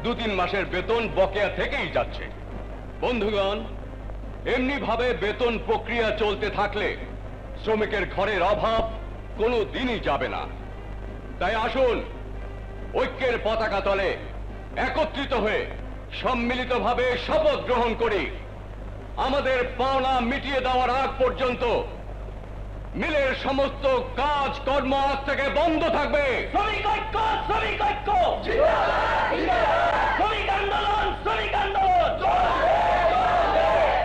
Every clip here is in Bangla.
2-3 মাসের বেতন বকেয়া থেকেই যাচ্ছে। বন্ধুগণ, এমনি ভাবে বেতন প্রক্রিয়া চলতে থাকলে শ্রমিকের ঘরের অভাব কোনো দিনই যাবে না। তাই আসুন ঐক্যের পতাকা তলে একত্রিত হয়ে সম্মিলিতভাবে শপথ গ্রহণ করি, আমাদের পাওনা মিটিয়ে দেওয়ার আগ পর্যন্ত মিলের সমস্ত কাজ কর্ম আজ থেকে বন্ধ থাকবে। শ্রমিক ঐক্য, শ্রমিক ঐক্য, শ্রমিক আন্দোলন, শ্রমিক আন্দোলন,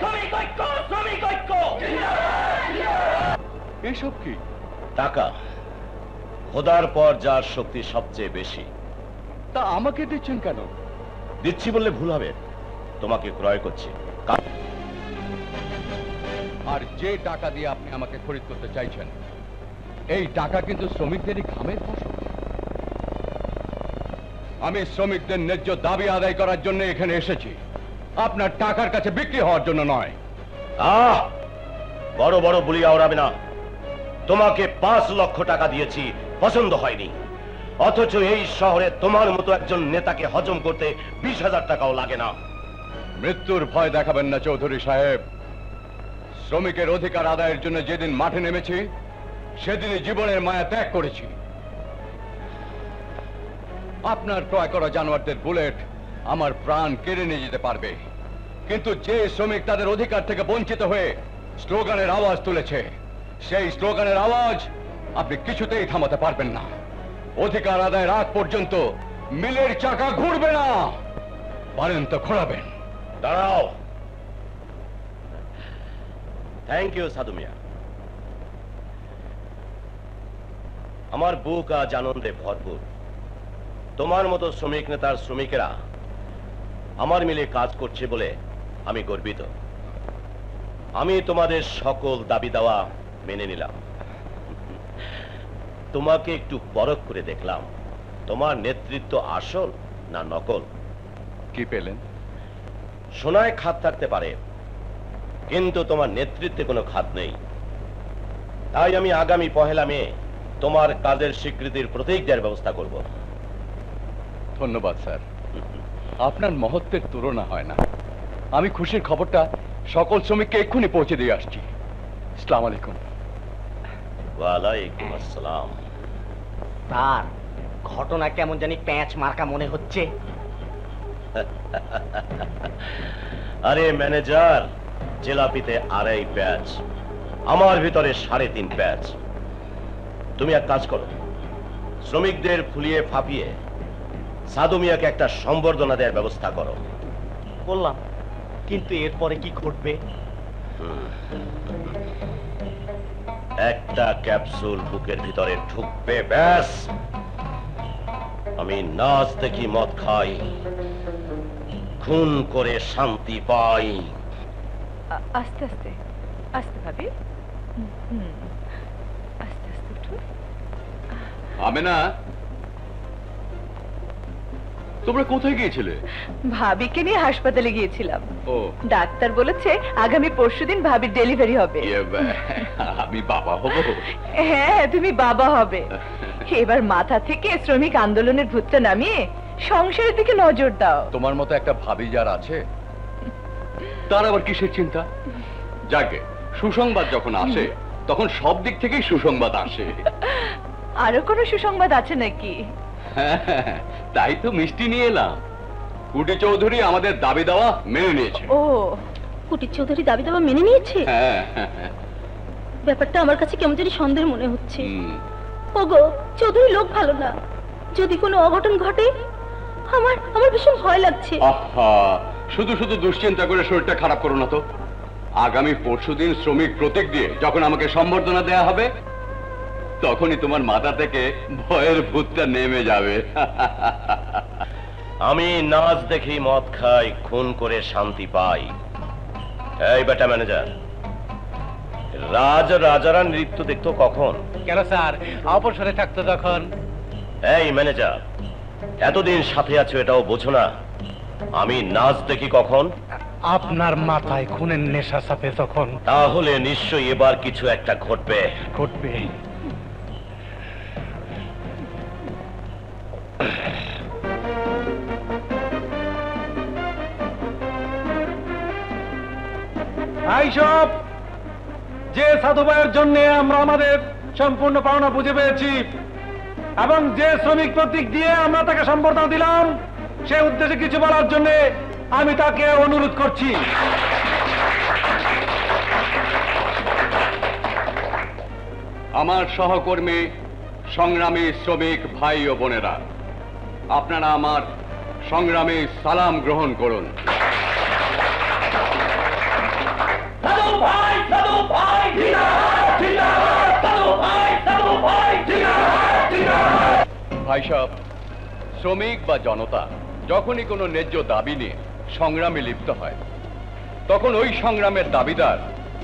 শ্রমিক ঐক্য, শ্রমিক ঐক্য। এসব কি? টাকা, খোদার পর যার শক্তি সবচেয়ে বেশি। তা আমাকে দিচ্ছেন কেন? দিচ্ছি বললে ভুল হবে, তোমাকে ক্রয় করছি। আর যে টাকা দিয়ে আপনি আমাকে খরিদ করতে চাইছেন, এই টাকা কিন্তু শ্রমিকদেরই ঘামের ফসল। আমি শ্রমিকদের ন্যায্য দাবি আদায় করার জন্য এখানে এসেছি, আপনার টাকার কাছে বিক্রি হওয়ার জন্য নয়। বড় বড় বলিয়া ওড়াবে না। তোমাকে 5 লক্ষ টাকা দিয়েছি, পছন্দ হয়নি, অথচ এই শহরে তোমার মতো একজন নেতাকে হজম করতে 20,000 টাকাও লাগে না। মৃত্যুর ভয় দেখাবেন না চৌধুরী সাহেব। শ্রমিকের অধিকার আদায়ের জন্য যেদিন মাঠে নেমেছি, সেদিনই জীবনের মায়া ত্যাগ করেছি। আপনার ক্রয় করা জানোয়ারদের বুলেট আমার প্রাণ কেড়ে নিয়ে যেতে পারবে, কিন্তু যে শ্রমিক তাদের অধিকার থেকে বঞ্চিত হয়ে স্লোগানের আওয়াজ তুলেছে, সেই স্লোগানের আওয়াজ আপনি কিছুতেই থামাতে পারবেন না। অধিকার আদায়ের আগ পর্যন্ত মিলের চাকা ঘুরবে না, পারেন তো ঘোরাবেন। দাঁড়াও। থ্যাংক ইউ সাধু মিয়া। আমার বুক আজ আনন্দে ভরপুর। তোমার মতো শ্রমিক নেতার শ্রমিকেরা আমার মিলে কাজ করছে বলে আমি গর্বিত। আমি তোমাদের সকল দাবি দাওয়া মেনে নিলাম। তোমাকে একটু পরখ করে দেখলাম, তোমার নেতৃত্ব আসল না নকল। কি পেলেন? সোনায় খাত থাকতে পারে, কিন্তু তোমার নেতৃত্বে কোনো খাত নেই। তাই আমি আগামী 1 মে তোমার কাজের স্বীকৃতির প্রতীক দেওয়ার ব্যবস্থা করব। ধন্যবাদ স্যার, আপনার মহত্বের তুলনা হয় না। আমি খুশির খবরটা সকল শ্রমিককে এক্ষুনি পৌঁছে দিয়ে আসছি। আসসালামু আলাইকুম। ওয়ালাইকুম আসসালাম। স্যার, ঘটনা কেমন জানি প্যাঁচ মার্কা মনে হচ্ছে। আরে ম্যানেজার, জেলাপিতে 2.5 প্যাচ, আমার ভিতরে 3.5 প্যাচ। তুমি এক কাজ করো, শ্রমিকদের ফুলিয়ে ফাঁপিয়ে সাধু মিয়াকে একটা সম্বর্ধনা দেওয়ার ব্যবস্থা করো। বললাম, কিন্তু এরপরে কি ঘটবে? একটা ক্যাপসুল বুকের ভিতরে ঢুকবে, ব্যাস। আমি নাচ দেখি, মদ খাই, খুন করে শান্তি পাই। আস্তে আস্তে আস্তে ভাবি, আস্তে আস্তে উঠুন। আমেনা, তোমরা কোথায় গিয়েছিলে? ভাবিকে নিয়ে হাসপাতালে গিয়েছিলাম। ও, ডাক্তার বলেছে আগামী পরশুদিন ভাবির ডেলিভারি হবে। আমি বাবা হব? হ্যাঁ, তুমি বাবা হবে। এবার মাথা থেকে শ্রমিক আন্দোলনের ভূতটা নামিয়ে সংসারের দিকে নজর দাও। তোমার মতো একটা ভাবি যার আছে, তার আবার কিসের চিন্তা? যাকে সুসংবাদ যখন আসে, তখন সব দিক থেকেই সুসংবাদ আসে। আরো কোনো সুসংবাদ আছে নাকি? তাই তো মিষ্টি নিয়ে এলাম। কুটি চৌধুরী আমাদের দাবি দেওয়া মেনে নিয়েছে। ও, কুটির চৌধুরী দাবি দাবা মেনে নিয়েছে? হ্যাঁ। ব্যাপারটা আমার কাছে কেমন জানি সন্দেহ মনে হচ্ছে। ওগো, চৌধুরী লোক ভালো না। যদি কোনো অঘটন ঘটে, আমার আমার ভীষণ ভয় লাগছে। আহা, শুধু শুধু দুশ্চিন্তা করে শরীরটা খারাপ করো না তো। আগামী পরশুদিন শ্রমিক প্রতীক দিয়ে যখন আমাকে সম্বর্ধনা দেয়া হবে, তখনই তোমার মাথা থেকে ভয়ের ভূতটা নেমে যাবে। আমি নাচ দেখি, মদ খাই, খুন করে শান্তি পাই। এই বেটা ম্যানেজার, রাজারা নৃত্য দেখতো কখন? কেন স্যার, অবসরে থাকতো যখন। এই ম্যানেজার, এতদিন সাথে আছো এটাও বোঝো না? আমি নাচ দেখি কখন? আপনার মাথায় খুনের নেশা চাপে তখন। তাহলে নিশ্চয়ই এবার কিছু একটা ঘটবে। ঘটবে। সাহেব, যে সাধু ভাইয়ের জন্য আমরা আমাদের সম্পূর্ণ পাওনা বুঝে পেয়েছি এবং যে শ্রমিক প্রতীক দিয়ে আমরা তাকে সম্বর্ধনা দিলাম, সে উদ্দেশ্যে কিছু বলার জন্য আমি তাকে অনুরোধ করছি। আমার সহকর্মী সংগ্রামী শ্রমিক ভাই ও বোনেরা, আপনারা আমার সংগ্রামী সালাম গ্রহণ করুন। ভাই সাহেব, শ্রমিক বা জনতা যখনই কোনো ন্যায্য দাবি নিয়ে সংগ্রামে লিপ্ত হয়, তখন ওই সংগ্রামের দাবিদার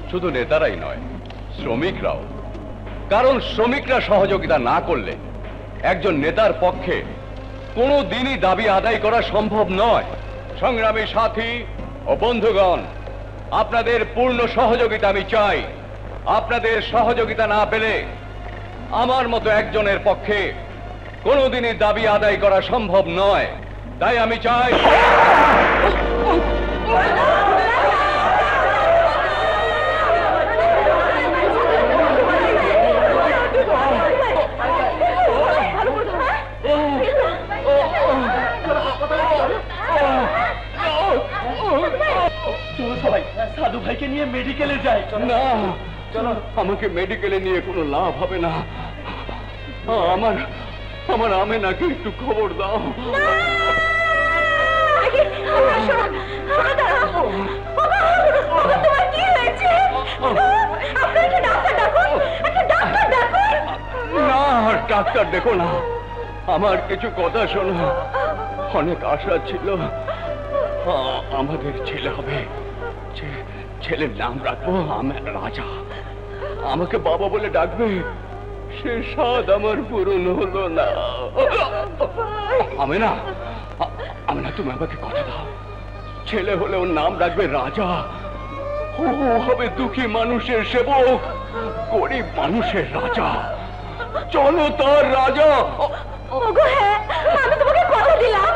শুধু নেতারাই নয়, শ্রমিকরাও। কারণ শ্রমিকরা সহযোগিতা না করলে একজন নেতার পক্ষে কোনো দিনই দাবি আদায় করা সম্ভব নয়। সংগ্রামী সাথী ও বন্ধুগণ, আপনাদের পূর্ণ সহযোগিতা আমি চাই। আপনাদের সহযোগিতা না পেলে আমার মতো একজনের পক্ষে কোনোদিনই দাবি আদায় করা সম্ভব নয়। তাই আমি চাই সাধু ভাইকে নিয়ে মেডিকেলে যাই। না, চলো, আমাকে মেডিকেলে নিয়ে কোনো লাভ হবে না। আমার আমার আমেনাকে একটু খবর দাও। না, ডাক্তার দেখো না, আমার কিছু কথা শোনো। অনেক আশা ছিল আমাদের ছেলে হবে। ছেলের নাম রাখবো রাজা। আমাকে বাবা বলে ডাকবে। সে স্বাদ আমার পূরণ হলো না। আমেনা, তুমি আমাকে কথা দাও, ছেলে হলে ওর নাম রাখবে রাজা। ও হবে দুঃখী মানুষের সেবক, গরিব মানুষের রাজা, জনতার রাজা। আমি তোমাকে কথা দিলাম।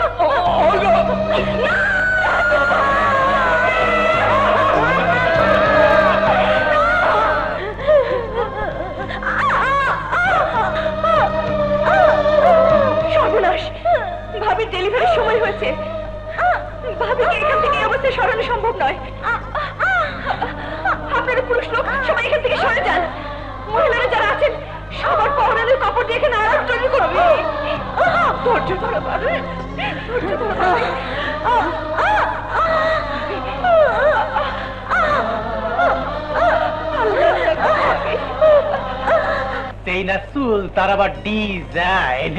সর্বনাশ, ভাবির ডেলিভারির সময় হয়েছে। ভাবিকে এখান থেকে এই অবস্থায় সরানো সম্ভব নয়। আপনারা পুরুষ লোক সবাই এখান থেকে সরে যান। মহিলারা যারা আছেন সবার পহরানোর কাপড় দিয়ে এখানে আরাম তৈরি করবে। ধৈর্য ধরো বাবা, ধৈর্য ধরো বাবা। সেই না চুল, তার আবার ডিজাইন।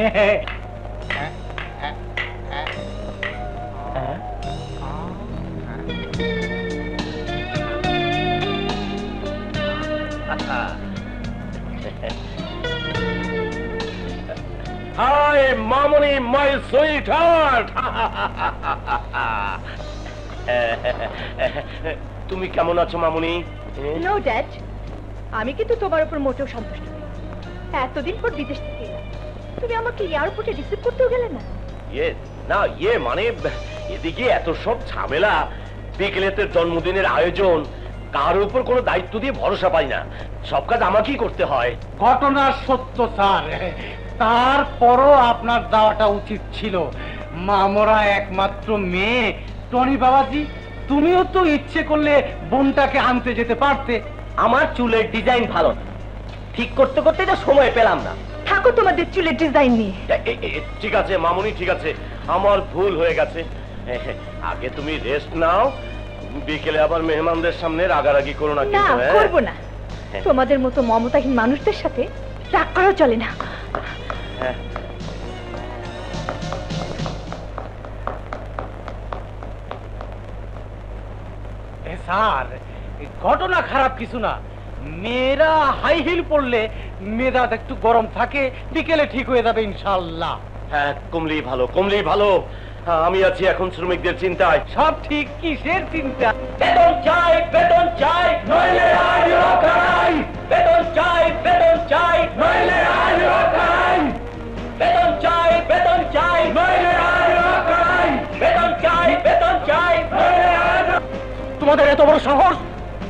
হাই মামনি, মাই সুইট হার্ট। তুমি কেমন আছো মামনি? নো ড্যাড, আমি কিন্তু তোমার উপর মোটেও সন্তুষ্ট নই। এতদিন পর বিদেশ থেকে এলাম, তুমি আমাকে এয়ারপোর্টে রিসিভ করতেও গেলে না। মানে এদিকে এত সব ঝামেলা, বিকেলেতে জন্মদিনের আয়োজন, কার উপর কোনো দায়িত্ব দিয়ে ভরসা পাই না। সব কাজ আমাকেই করতে হয়। ঘটনা সত্য স্যার, তারপরও আপনার যাওয়াটা উচিত ছিল। মামরা একমাত্র মেয়ে, টনি বাবাজি, তুমিও তো ইচ্ছে করলে বোনটাকে আনতে যেতে পারতে। আমার চুলের ডিজাইন ভালো না, ঠিক করতে করতে তো সময় পেলাম না। থাকো তোমাদের চুলের ডিজাইন নিয়ে। ঠিক আছে মামনি, ঠিক আছে, আমার ভুল হয়ে গেছে। আগে তুমি রেস্ট নাও, বিকেলে আবার মেহমানদের সামনে রাগারাগি করো না। না, কিন্তু করবো না। তোমাদের মতো মমতাহীন মানুষদের সাথে রাগ করা চলে না। স্যার, ঘটনা খারাপ কিছু না। মেয়েরা হাই হিল পরলে মেজাজ একটু গরম থাকে, বিকেলে ঠিক হয়ে যাবে ইনশাল্লাহ। হ্যাঁ, কমলেই ভালো, কমলেই ভালো। আমি আছি এখন শ্রমিকদের চিন্তায়। সব ঠিক, কিসের চিন্তা? বেতন চাই, বেতন চাই, নইলে আইন রক্ষা নাই। বেতন চাই, বেতন চাই, নইলে আইন রক্ষা নাই। বেতন চাই, বেতন চাই, নইলে আইন রক্ষা নাই। বেতন চাই, বেতন চাই, নইলে আইন। তোমাদের এত বড় সাহস,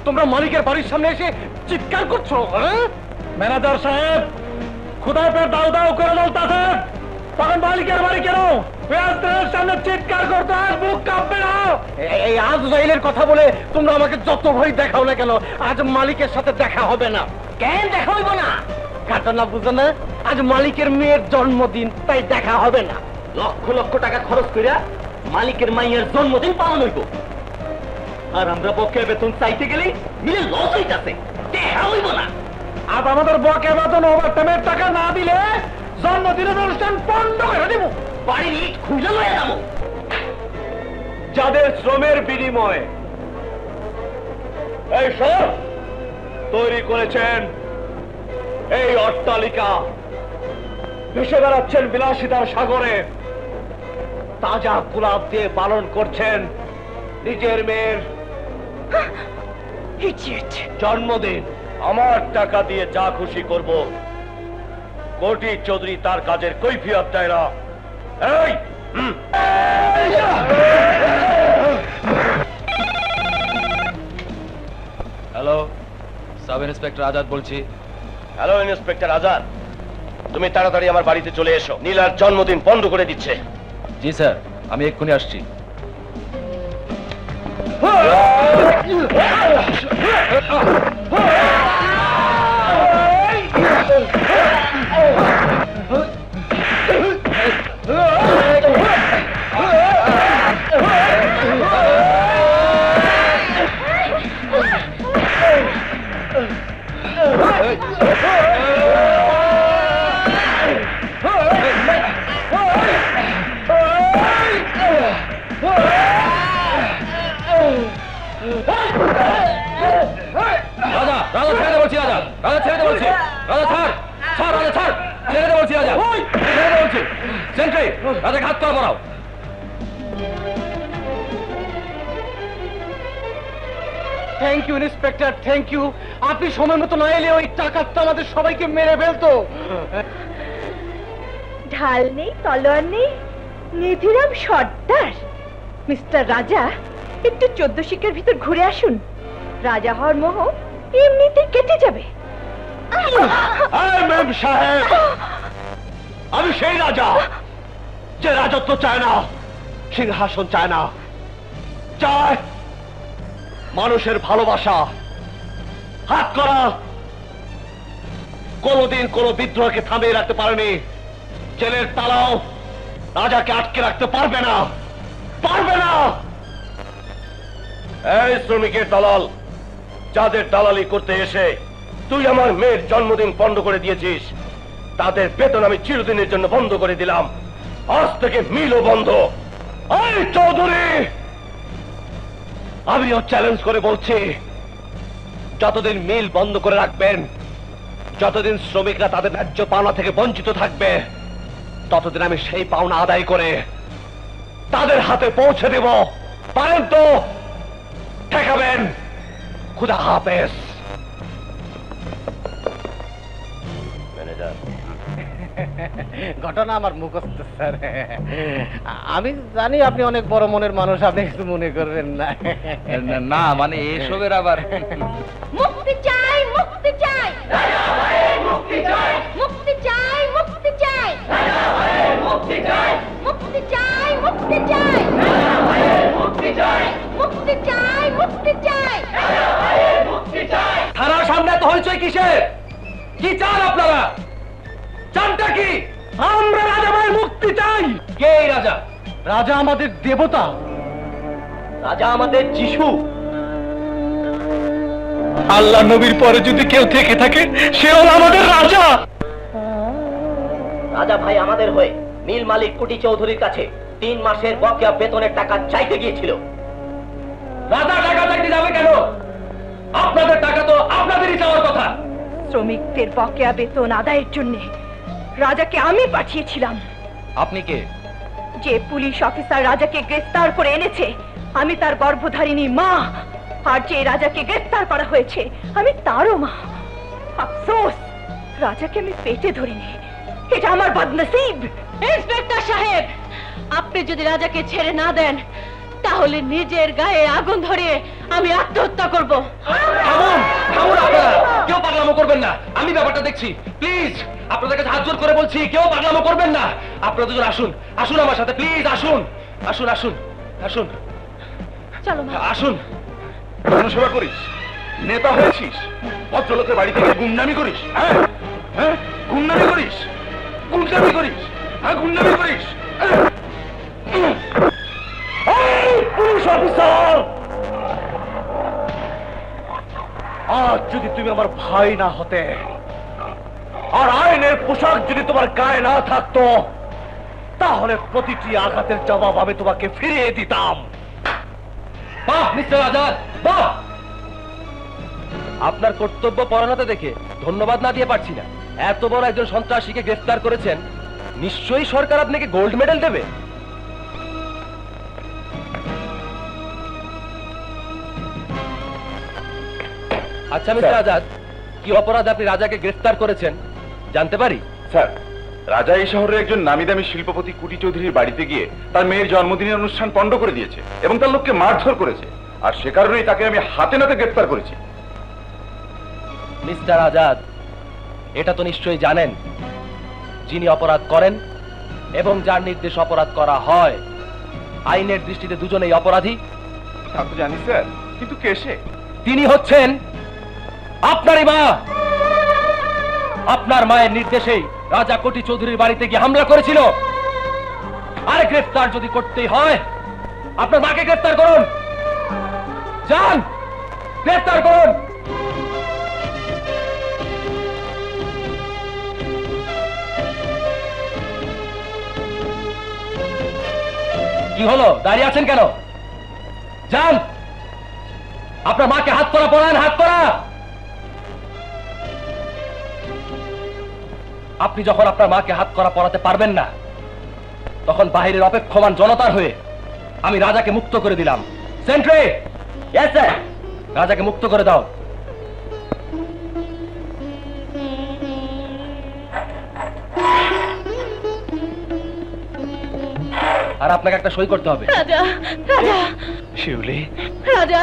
তোমরা মালিকের বাড়ির সামনে এসে চিৎকার করছো? ম্যানেজার সাহেব, খুদায় পেট দাও দাও করে বলতেছে, তখন মালিকের বাড়ি কেন পেঁয়াজের সামনে চিৎকার করতে হয়, বুক কাঁপবে না? এই আজরাইলের কথা বলে তোমরা আমাকে যত ভয় দেখাও না কেন, আজ মালিকের সাথে দেখা হবে না। কেন দেখা হইব না? ঘটনা বুঝো না, আজ মালিকের মেয়ের জন্মদিন, তাই দেখা হবে না। লক্ষ লক্ষ টাকা খরচ কইরা মালিকের মাইয়ের জন্মদিন পালন হইব, আর আমরা বকেয়া বেতন চাইতে গেলে মিলে লস হইতাছে, দেখা হইব না। আজ আমাদের বকেয়া বেতন ওভারটাইমের টাকা না দিলে জন্মদিনের অনুষ্ঠান বন্ধ করে দিব। বাড়ির ইট খুলে লয়ে যাবো। যাদের শ্রমের বিনিময়ে এই সব তৈরি করেছেন এই অট্টালিকা, ভেসে বেড়াচ্ছেন বিলাসিতার সাগরে, তাজা গোলাপ দিয়ে পালন করছেন নিজের মেয়ের জন্মদিন। আমার টাকা দিয়ে যা খুশি করব, কোটি চৌধুরী তার কাজের কৈফিয়ত দেয় না। এই হ্যালো, সাব ইন্সপেক্টর আজাদ বলছি। হ্যালো ইন্সপেক্টর আজাদ, তুমি তাড়াতাড়ি আমার বাড়িতে চলে এসো, নীলার জন্মদিন বন্ধ করে দিচ্ছে। জি স্যার, আমি এক্ষুনি আসছি। রাজা, রাজা ছেড়ে দে বলছি, রাজা, রাজা ছেড়ে দে বলছি, রাজা ছাড়, ছাড়, রাজা ছাড়, ছেড়ে দে বলছি, রাজা ছেড়ে দে বলছি। সেন্ট্রি, রাজাকে হাত করা বাড়াও। Thank you inspector, thank you. আপনি সময় মতো না এলে ওই টাকাটা আমাদের সবাইকে মেরে ফেলতো। ঢাল নেই, তলোয়ার নেই, নিধিরাম সর্দার। মিস্টার রাজা, একটু 14 শিকের ভিতর ঘুরে আসুন, রাজা হওয়ার মোহ এমনিতে কেটে যাবে। মেম সাহেব, আমি সেই রাজা যে রাজত্ব চায় না, সিংহাসন চায় না, চায় মানুষের ভালোবাসা। হাত করা কোনদিন কোন বিদ্রোহকে থামিয়ে রাখতে পারেনি, জেলের তালাও রাজাকে আটকে রাখতে পারবে না, পারবে না। এই শ্রমিকের দালাল, যাদের দালালি করতে এসে তুই আমার মেয়ের জন্মদিন বন্ধ করে দিয়েছিস, তাদের বেতন আমি চিরদিনের জন্য বন্ধ করে দিলাম। আজ থেকে মিলও বন্ধ। এই চৌধুরী, আমিও চ্যালেঞ্জ করে বলছি, যতদিন মিল বন্ধ করে রাখবেন, যতদিন শ্রমিকরা তাদের ন্যায্য পাওনা থেকে বঞ্চিত থাকবে, ততদিন আমি সেই পাওনা আদায় করে তাদের হাতে পৌঁছে দেব। পারেন তো? ঠেকাবেন? খুদা হাফেজ। ম্যানেজার, ঘটনা আমার মুখস্থ স্যার। আমি জানি আপনি অনেক বড় মনের মানুষ, আপনি কিছু মনে করবেন না। না মানে এসবের আবার মুক্তি চাই, মুক্তি চাই, মুক্তি চাই, মুক্তি চাই, মুক্তি চাই, মুক্তি চাই, মুক্তি চাই, মুক্তি চাই, মুক্তি চাই, মুক্তি চাই, মুক্তি চাই, মুক্তি চাই। থানার সামনে তো হইচই কিসের? কি চান আপনারা? চানটা কি? আমরা রাজা ভাই মুক্তি চাই। কে এই রাজা? রাজা আমাদের দেবতা, রাজা আমাদের যিশু। আল্লাহ নবীর পরে যদি কেউ থেকে থাকে সে হল আমাদের রাজা। রাজা ভাই আমাদের হয়ে মিল মালিক কুটি চৌধুরীর কাছে 3 মাসের বকেয়া বেতনের টাকা চাইতে গিয়েছিল। রাজা টাকা চাইতে যাবে কেন? আপনাদের টাকা তো আপনাদেরই চাওয়ার কথা। শ্রমিকদের বকেয়া বেতন আদায়ের জন্য রাজাকে আমি পাঠিয়েছিলাম। আপনি কে? যে পুলিশ অফিসার রাজাকে গ্রেফতার করে এনেছে আমি তার গর্ভধারিণী মা, আর যে রাজাকে গ্রেফতার করা হয়েছে আমি তারও মা। আফসোস, রাজাকে আমি পেটে ধরিনি, এটা আমার বদনসিব। ইন্সপেক্টর সাহেব, আপনি যদি রাজাকে ছেড়ে না দেন তাহলে নিজের গায়ে আগুন ধরে আমি আত্মহত্যা করব। থামুন থামুন আপনারা, কেউ পাগলামো করবেন না, আমি ব্যাপারটা দেখছি। প্লিজ আপনাদের কাছে হাত জোর করে বলছি, কেউ পাগলামো করবেন না। আপনারা দুজন আসুন, আসুন আমার সাথে, প্লিজ আসুন আসুন আসুন আসুন চলো মা। আসুন। জনসেবা করিস, নেতা হয়েছিস, ভদ্রলোকের বাড়ি থেকে গুন্ডামি করিস, হ্যাঁ হ্যাঁ গুন্ডামি করিস, গুন্ডামি করিস, হ্যাঁ গুন্ডামি করিস। পুলিশ অফিসার, আজ যদি তুমি আমার ভাই না হতে আর আইনের পোশাক যদি তোমার গায়ে না থাকতো, তাহলে প্রতিটি আঘাতের জবাব আমি তোমাকে ফিরিয়ে দিতাম। বাহ মিস্টার আজাদ, বাহ! আপনার কর্তব্য পরায়ণতা দেখে ধন্যবাদ না দিয়ে পারছি না। এত বড় একজন সন্ত্রাসীকে গ্রেফতার করেছেন, নিশ্চয়ই সরকার আপনাকে গোল্ড মেডেল দেবে। আচ্ছা মিস্টার আজাদ, কি অপরাধ আপনি রাজাকে গ্রেফতার করেছেন জানতে পারি? স্যার, রাজা এই শহরের একজন নামি দামি শিল্পপতি কুটি চৌধুরীর বাড়িতে গিয়ে তার মেয়ের জন্মদিনের অনুষ্ঠান পণ্ড করে দিয়েছে এবং তার লোককে মারধর করেছে, আর সে কারণেই তাকে আমি হাতে নাতে গ্রেফতার করেছি। মিস্টার আজাদ, এটা তো নিশ্চয়ই জানেন যিনি অপরাধ করেন এবং যার নির্দেশ অপরাধ করা হয়, আইনের দৃষ্টিতে দুজনেই অপরাধী। তা তো জানি স্যার, কিন্তু কে সে? তিনি হচ্ছেন আপনারই মা। আপনার মায়ের নির্দেশেই রাজা কোটি চৌধুরীর বাড়িতে গিয়ে হামলা করেছিল। আর গ্রেফতার যদি করতেই হয়, আপনার মাকে গ্রেফতার করুন। যান, গ্রেফতার করুন। কি হলো, দাঁড়িয়ে আছেন কেন? যান, আপনার মাকে হাত করা পড়ান, হাত করা। আপনি যখন আপনার মাকে হাত করা পড়াতে পারবেন না, তখন বাহিরের অপেক্ষমান জনতার হয়ে আমি রাজাকে মুক্ত করে দিলাম। Sentry, yes sir. রাজাকে মুক্ত করে দাও। আর আপনাকে একটা সই করতে হবে। রাজা, রাজা, শিউলি, রাজা।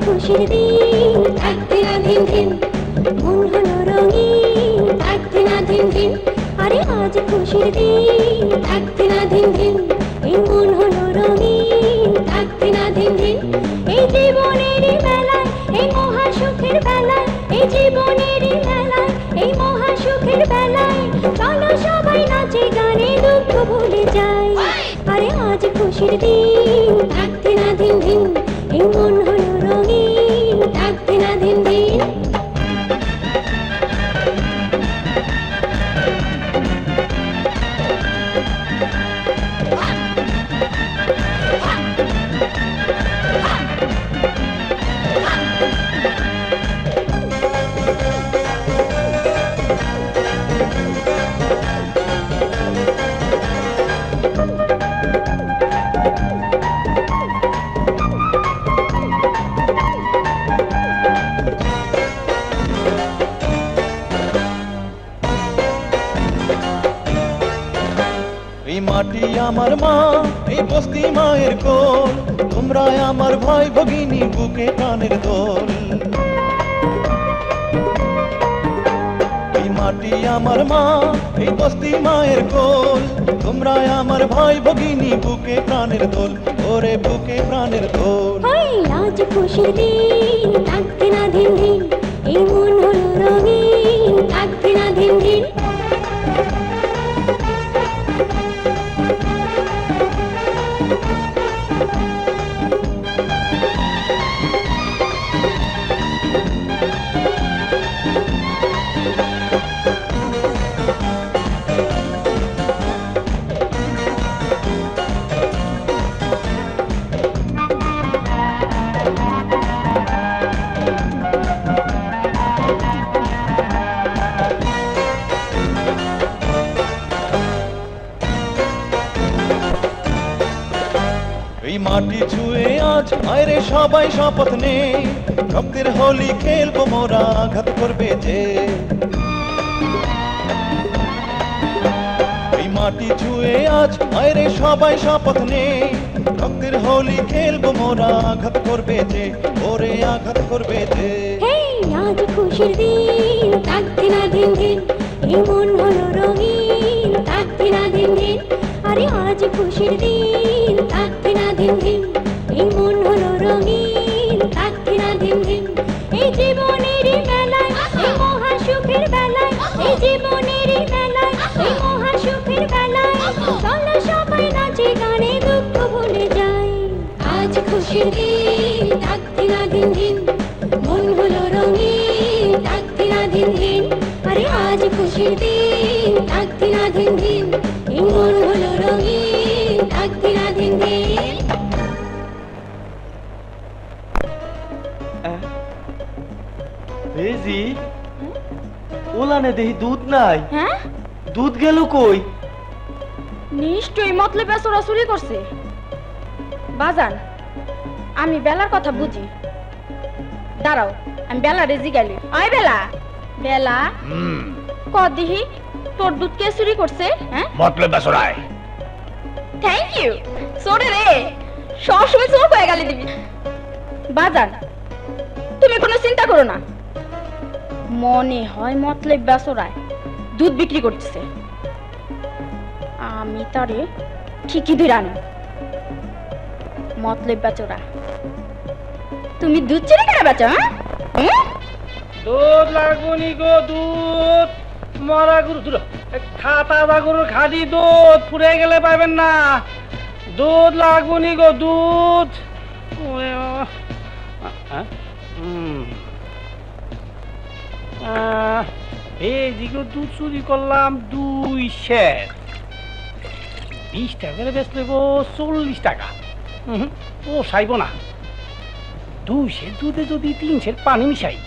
খুশির দিন একদিন দিন দিন মন হলো রঙিন একদিন দিন দিন আরে আজ খুশির দিন একদিন দিন দিন এই মন হলো রঙিন একদিন দিন দিন এই জীবনেরই মেলায় এই মহা সুখের বেলায় এই জীবনেরই মেলায় এই মহা সুখের বেলায় চলো সবাই নাচে গানে দুঃখ ভুলে যাই আরে আজ খুশির দিন একদিন দিন দিন এই মন হলো রঙিন একদিন দিন দিন এই মাটি আমার মা, এই বস্তি মায়ের কোল, তোমরা আমার ভাই ভগিনী বুকে প্রাণের দোল। এই মাটি আমার মা, এই বস্তি মায়ের কোল, তোমরা আমার ভাই ভগিনী বুকে প্রাণের দোল, ওরে বুকে প্রাণের দোল। আজ খুশির দিন একদিন দিন দিন এই মন হলো রঙিন একদিন দিন দিন মাটি ছুঁয়ে আজ আয়রে সবাই শপথ নে, রক্তের হোলি খেলবো মোরা, আঘাত করবে যে। এই মাটি ছুঁয়ে আজ আয়রে সবাই শপথ নে, রক্তের হোলি খেলবো মোরা, আঘাত করবে যে, ওরে আঘাত করবে যে। হেই আজ খুশির দিন, তাক দিনা দিন দিন, এই মন হলো রঙিন, তাক দিনা দিন দিন। আরে আজ খুশির দিন, তাক দিনা দিন দিন, এই মন হলো রঙিন, তাক দিনা দিন দিন। এই জীবনেরই মেলায়, এই মহা সুখের বেলায়, এই জীবনেরই মেলায়, এই মহা সুখের বেলায়, চলো সবাই নাচে গানে দুঃখ ভুলে যাই। আজ খুশির দিন, তাক দিনা দিন দিন, মন হলো রঙিন, তাক দিনা দিন দিন। আরে আজ খুশির দিন, তাক দিনা দিন দিন, এই মন হলো রঙিন, তাক দিনা দিন দিন। বেজি ওলানে দেহি দুধ নাই, হ্যাঁ দুধ গেল কই? নিশ্চয়ই মতলব বেসরা চুরি করছে। বাজান, আমি বেলার কথা বুঝি। দাঁড়াও, আমি বেলা রেজি গেলি। আয় বেলা, বেলা ক দিহি তোর দুধ কে চুরি করছে? হ্যাঁ মতলব বেসরায়। Thank you. সোরে রে, সবসময় চোর হয়ে গালি দিবি। বাজান, তুমি কোনো চিন্তা করো না, মনে হয় মতলব বেসরায় দুধ বিক্রি করতেছে। আমি তারে ঠিকই ধরে আনো। মতলব বেচরা, তুমি দুধ চুরি করে বেচো? হ্যাঁ দুধ লাগুনি গো, দুধ মরা গরু, দুধ খাতা গরুর খাদি দুধ পুড়ে গেলে পাবেন না। দুধ লাগুনি গো, দুধ। ওরে বাবা। এই দিকে দুধ চুরি করলাম 2 সের, 20 টাকা করে বেচলে গো 40 টাকা। ও সাইব না। 2 সের দুধে যদি 3 সের পানি মিশাই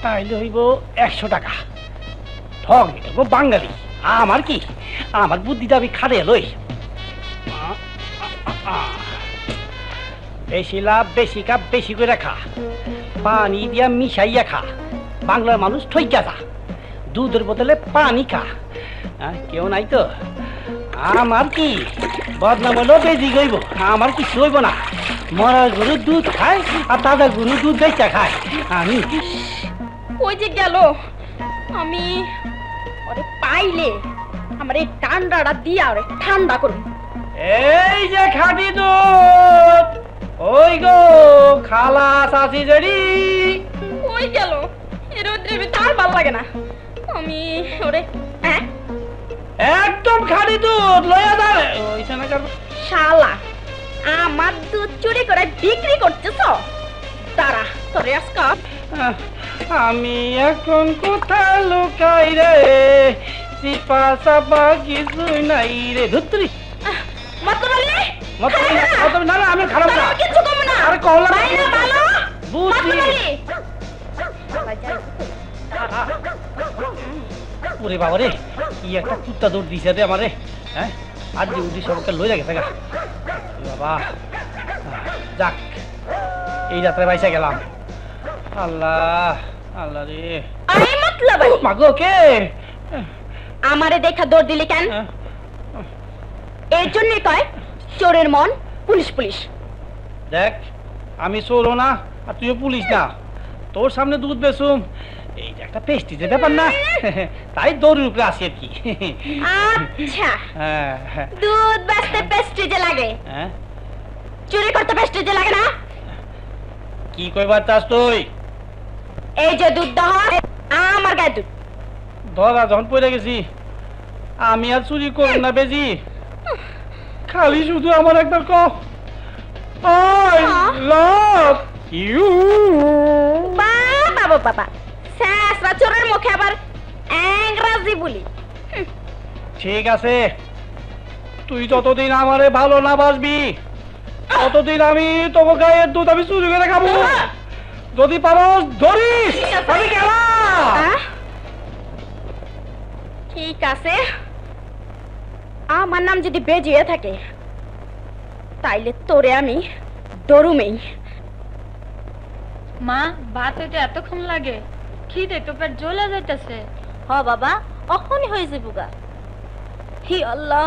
তাইলে হইব 100 টাকা। ঠগ গো বাঙালি, আমার কি, আমার বুদ্ধিটা আমি খাটে লই। বেশি লাভ বেশি কাপ বেশি করে খা, পানি দিয়া মিশাইয়া খা, বাংলার মানুষ ঠইকা যা, দুধের বদলে পানি খা। কেউ নাই তো, আমার কি বদনাম হলো বেজি গইব, আমার কিছু হইব না। মরা গরু দুধ খায় আর তাজা গরু দুধ বেচা খায়। আমি ওই যে গেল, আমি ওরে পাইলে আমার এই ঠান্ডাটা দিয়া ওরে ঠান্ডা করুন। এই যে খাঁটি দুধ, ওই গো খালা চাচি জড়ি। ওই গেল, এর রোদ্রে তার ভাল লাগে না। আমি ওরে একদম খাঁটি দুধ লইয়া যাবে। ওইছে না কার শালা, আমার দুধ চুরি করে বিক্রি করতেছ? তারা তোরে আজকা আমি এখন কোথায় লুকাই রে, সিপা সাপা কিছুই নাই রে। ধুত্রি মতললে না না, আমি খারাপ না, কিছু কম না। আরে কহলাম বাইরে ভালো বুঝছি। মতললে ওরে বাবা রে, কি একটা কুত্তা দৌড় দিছে রে আমারে। হ্যাঁ, আর যে উঠি সবকে লই গেছে গা। বাবা যাক, এই যাত্রায় বাইসা গেলাম। আল্লাহ আল্লাহ রে। আরে মতলব মাগো কে আমারে দেখা দৌড় দিলি কেন? এর জন্য কয় চোরের মন পুলিশ পুলিশ। দেখ, আমি চোরও না আর তুইও পুলিশ না, তোর সামনে দুধ বেচুম এইটা একটা পেস্টিজের ব্যাপার না, তাই দৌড়ের উপরে আসি আর কি। আচ্ছা, হ্যাঁ হ্যাঁ দুধ বেচতে পেস্টিজে লাগে, হ্যাঁ, চুরি করতে পেস্টিজে লাগে না? কি কইবার চাস তুই? এই যে দুধ দাও, আমার গায়ে দুধ। ধরা যখন পড়ে গেছি, আমি আর চুরি করব না বেজি, খালি শুধু আমার একটা I love you। বাবা বাবা, শেষরা চোরের মুখে আবার ইংরেজি বলি। ঠিক আছে, তুই যতদিন আমারে ভালো না বাসবি ততদিন আমি তোকে গায়ের দুধ আমি চুরি করে খাবো। যদি পারস ধরিস, আমি গেলাম। ঠিক আছে, আমার নাম যদি বেজিয়ে থাকে তাইলে তোরে আমি দরুমেই। মা ভাত হইতে এতক্ষণ লাগে? খিদে তো পেট জ্বলে যাইতেছে। হ বাবা, অখনই হয়ে যাবো গা। হি আল্লাহ,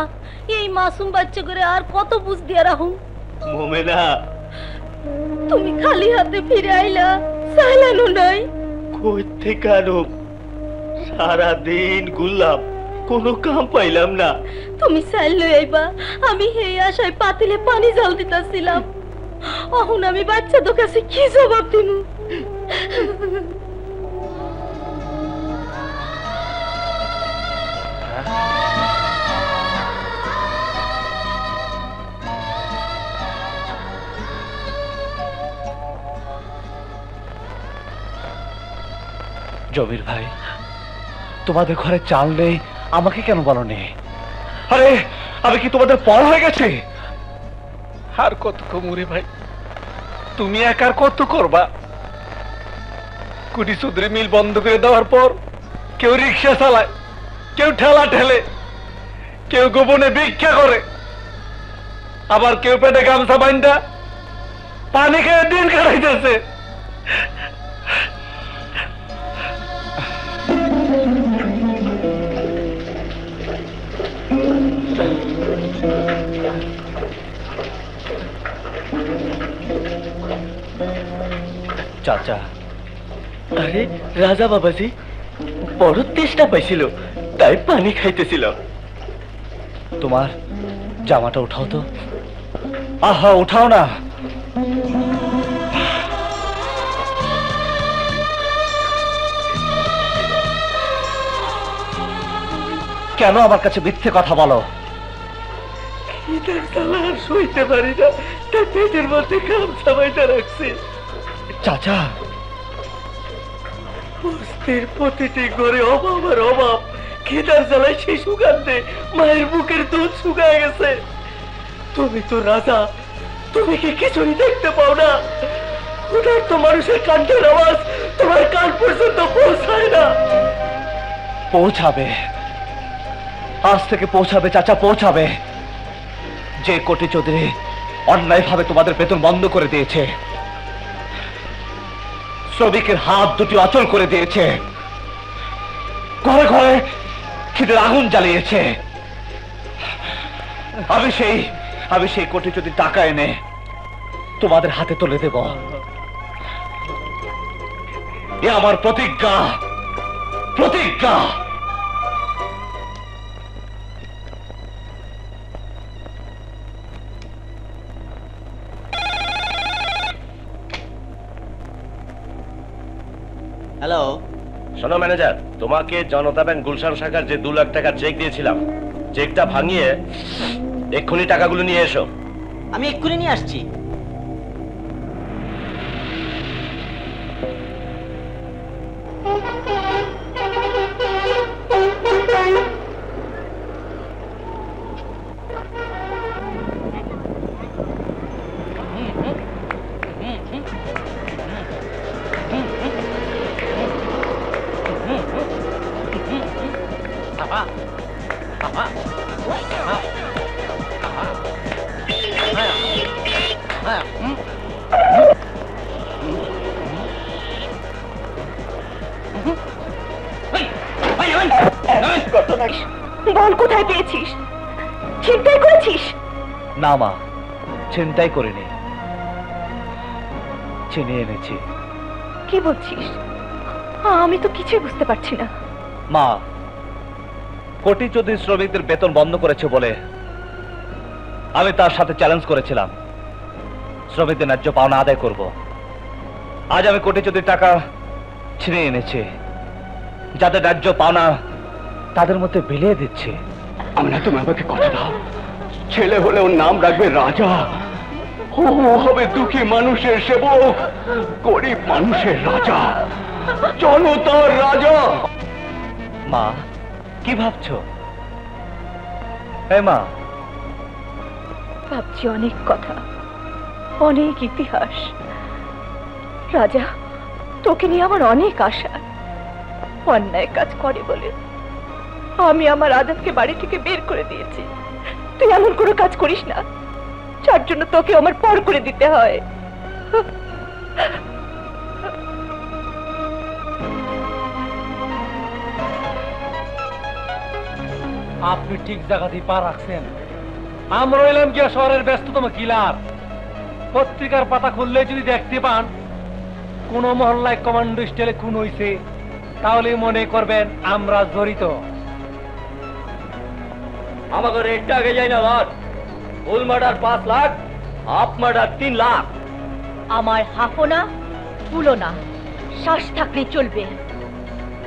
এই মাসুম বাচ্চা করে আর কত বুঝ দিয়া রাখুন। মোমেনা, তুমি খালি হাতে ফিরে আইলা, সালানো নাই। কই থেকে আনো? সারাদিন ঘুরলাম, কোনো কাম পাইলাম না। তুমি চাইল লই আইবা, আমি এই আশায় পাতিলে পানি জল দিতাছিলাম। এখন আমি বাচ্চা তো কাছে কি জবাব দিব? জমির ভাই, তোমাদের ঘরে চাল নেই, আমাকে কেন বলনি? আরে আমি কি তোমাদের পর হয়ে গেছে? আর কত কমুরে ভাই, তুমি একার কত করবা? কুটি সুদরে মিল বন্ধ করে দেওয়ার পর কেউ রিক্সা চালায়, কেউ ঠেলা ঠেলে, কেউ গোপনে ভিক্ষা করে, আবার কেউ পেটে গামছা বাইন্দা পানি খেয়ে দিন কাটাইতেছে। চাচা, আরে রাজা বাবাজি বড় তেষ্টা পাইছিল, তাই পানি খাইতেছিল। তোমার জামাটা উঠাও তো। আহা, উঠাও না। কেন আমার কাছে মিথ্যে কথা বলো? খিদের জ্বালা আর সইতে পারি না, তাই পেটের মধ্যে গামছা বাইটা রাখছি। চাচা, বস্তির প্রতিটি ঘরে অভাব আর অভাব। খিদার জ্বালায় শিশু কান্দে, মায়ের বুকের দুধ শুকায় গেছে। তুমি তো রাজা, তুমি কি কিছুই দেখতে পাও না? ওটার তো মানুষের কান্দের আওয়াজ তোমার কান পর্যন্ত পৌঁছায় না। পৌঁছাবে, আজ থেকে পৌঁছাবে চাচা, পৌঁছাবে। যে কোটি চৌধুরী অন্যায়ভাবে তোমাদের বেতন বন্ধ করে দিয়েছে, শ্রমিকের হাত দুটি অচল করে দিয়েছে, ঘরে ঘরে খিদের আগুন জ্বালিয়েছে, আমি সেই কোটি যদি টাকা এনে তোমাদের হাতে তুলে দেব। এ আমার প্রতিজ্ঞা, প্রতিজ্ঞা। হ্যালো, শোনো ম্যানেজার, তোমাকে জনতা ব্যাংক গুলশান শাখার যে 2 লাখ টাকার চেক দিয়েছিলাম, চেকটা ভাঙিয়ে এক্ষুনি টাকাগুলো নিয়ে এসো। আমি এক্ষুনি নিয়ে আসছি। বল, কোথায় পেয়েছিস? ছিনতাই করেছিস? না মা, ছিনতাই করিনি, ছিনিয়ে এনেছি। কি বলছিস? আমি তো কিছুই বুঝতে পারছি না। মা, কোটি চৌধুরী শ্রমিকদের বেতন বন্ধ করেছে বলে আমি তার সাথে চ্যালেঞ্জ করেছিলাম শ্রমিকদের ন্যায্য পাওনা আদায় করব। আজ আমি কোটি চৌধুরীর টাকা ছিনিয়ে এনেছি, যাদের ন্যায্য পাওনা তাদের মধ্যে বিলিয়ে দিচ্ছে। আমি না, তুমি আমাকে কথা দাও, ছেলে হলে ওর নাম রাখবে রাজা। ও হবে দুঃখী মানুষের সেবক, গরিব মানুষের রাজা, জনতার রাজা। মা, কি ভাবছো? এই মা, ভাবছি অনেক কথা, অনেক ইতিহাস। রাজা, তোকে নিয়ে আমার অনেক আশা। অন্যায় কাজ করে বলে আমি আমার আজাদকে বাড়ি থেকে বের করে দিয়েছি। তুই এমন কোনো কাজ করিস না। যার জন্য তোকে আমার পর করে দিতে হয়। আপনি ঠিক জায়গাতেই পা রাখছেন। আমরা রইলাম গিয়া শহরের ব্যস্ততম কিলার। পত্রিকার পাতা খুললে যদি দেখতে পান কোন মহল্লায় কমান্ডো স্টাইলে খুন হইছে, তাহলে মনে করবেন আমরা জড়িত। আমাকে রেটটা আগে যাই না লট। Full murder 5 lakh, half murder 3 lakh. আমার হাফও না ফুলও না, শ্বাস থাকলে চলবে।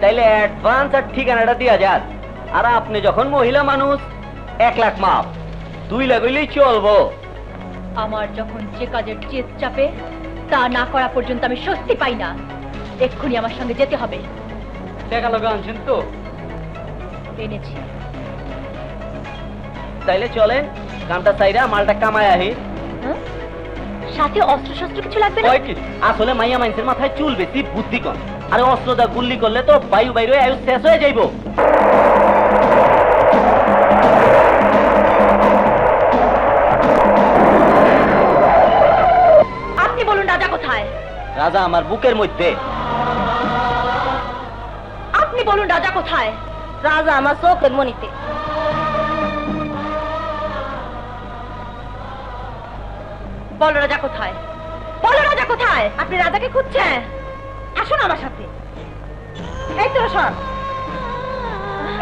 তাইলে অ্যাডভান্স আর ঠিকানাটা দিয়া যান। আর আপনি যখন মহিলা মানুষ 1 লাখ মাপ, 2 লাখ হইলেই চলবো। আমার যখন যে কাজের জেদ চাপে তা না করা পর্যন্ত আমি স্বস্তি পাই না। এক্ষুনি আমার সঙ্গে যেতে হবে। টাকা লগা আনছেন তো? এনেছি। তাইলে চলেন, কামটা চাইরা মালটা কামায় আহি। হ্যাঁ? সাথে অস্ত্র শস্ত্র কিছু লাগবে না? কয় কি? আসলে মাইয়া মাইন্সের মাথায় চুল বেশি, বুদ্ধি কম। আরে অস্ত্র দা গুল্লি করলে তো বায়ু বাইরে আয়ু শেষ হয়ে যাইবো। আপনি বলুন রাজা কোথায়? রাজা আমার বুকের মধ্যে। আপনি বলুন রাজা কোথায়? রাজা আমার চোখের মনিতে। বলো রাজা কোথায়? বলো রাজা কোথায়? আপনি রাজাকে খুঁজছেন? আসুন আমার সাথে। এই তো সব,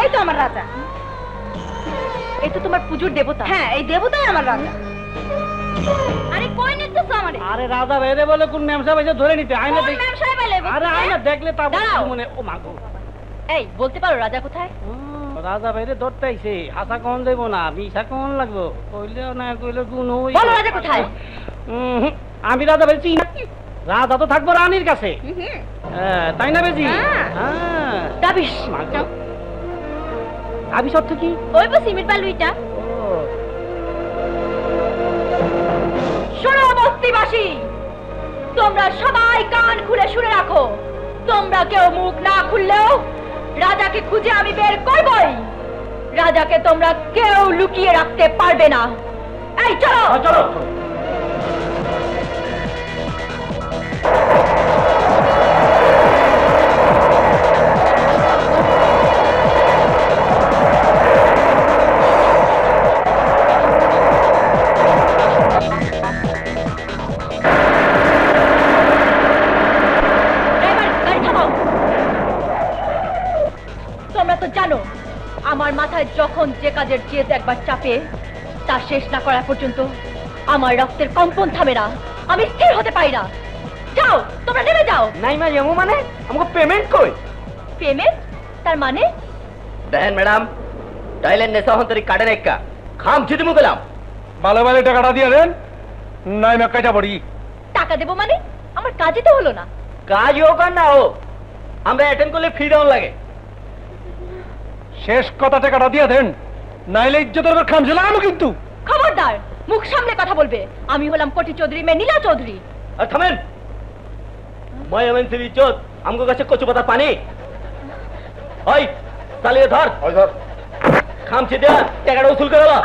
এই তো আমার রাজা। এই তো তোমার পুজোর দেবতা। হ্যাঁ, এই দেবতাই আমার রাজা। আরে কই নিতেছ আমারে? আরে রাজা বাইরে বলে কোন ম্যাম সাহেব এসে ধরে নিতে আয়না কোন দেখ। ম্যাম সাহেব এলে? আরে আয়না দেখলে তা দাঁড়াও। মনে ও মাগো। এই বলতে পারো রাজা কোথায়? রাজা বাইরে ধরতে আইছে। হাসা কোন দেব না, মিশা কোন লাগবো? কইলেও না কইলে গুণ হই। বলো রাজা কোথায়? আমি রাজা বেশি না। রাজা তো থাকবো রানীর কাছে। তাই না বেজি? হ্যাঁ। দাবিশ। আবি সত্য কি? ওই বস সিমেন্ট বালুইটা। শোনো বস্তিবাসী, তোমরা সবাই কান খুলে শুনে রাখো। তোমরা কেউ মুখ না খুললেও রাজাকে খুঁজে আমি বের করবই। রাজাকে তোমরা কেউ লুকিয়ে রাখতে পারবে না। এই চলো চলো। ড্রাইভার, গাড়ি থামাও। তোমরা তো জানো আমার মাথায় যখন যে কাজের জেদ একবার চাপে তা শেষ না করা পর্যন্ত আমার রক্তের কম্পন থামে না। আমি স্থির হতে পারি না। যাও, তোমরা নেমে যাও। নাই মা যেমন মানে আমাকে পেমেন্ট কই? পেমেন্ট? তার মানে? দেখেন ম্যাডাম, টাইলের নেশা হন্তরি কাটেন একা খাম চিঠি মুখলাম। ভালো ভালো টাকাটা দিয়ে দেন, নাই না কাটা পড়ি। টাকা দেবো মানে? আমার কাজই তো হলো না। কাজ হোক আর না হোক, আমরা অ্যাটেন্ড করলে ফ্রি ডাউন লাগে। শেষ কথা টাকাটা দিয়ে দেন, নাইলে ইজ্জতের উপর খাম ছিলাম কিন্তু। খবরদার, মুখ সামলে কথা বলবে। আমি হলাম কোটি চৌধুরী মেয়ে নীলা চৌধুরী। আর থামেন, মায়া মাইন্সের ইজ্জত আমগো কাছে কচু পাতা পানি। ওই চালিয়ে ধর, খামছি দেয়া টাকাটা উসুল করে দাও।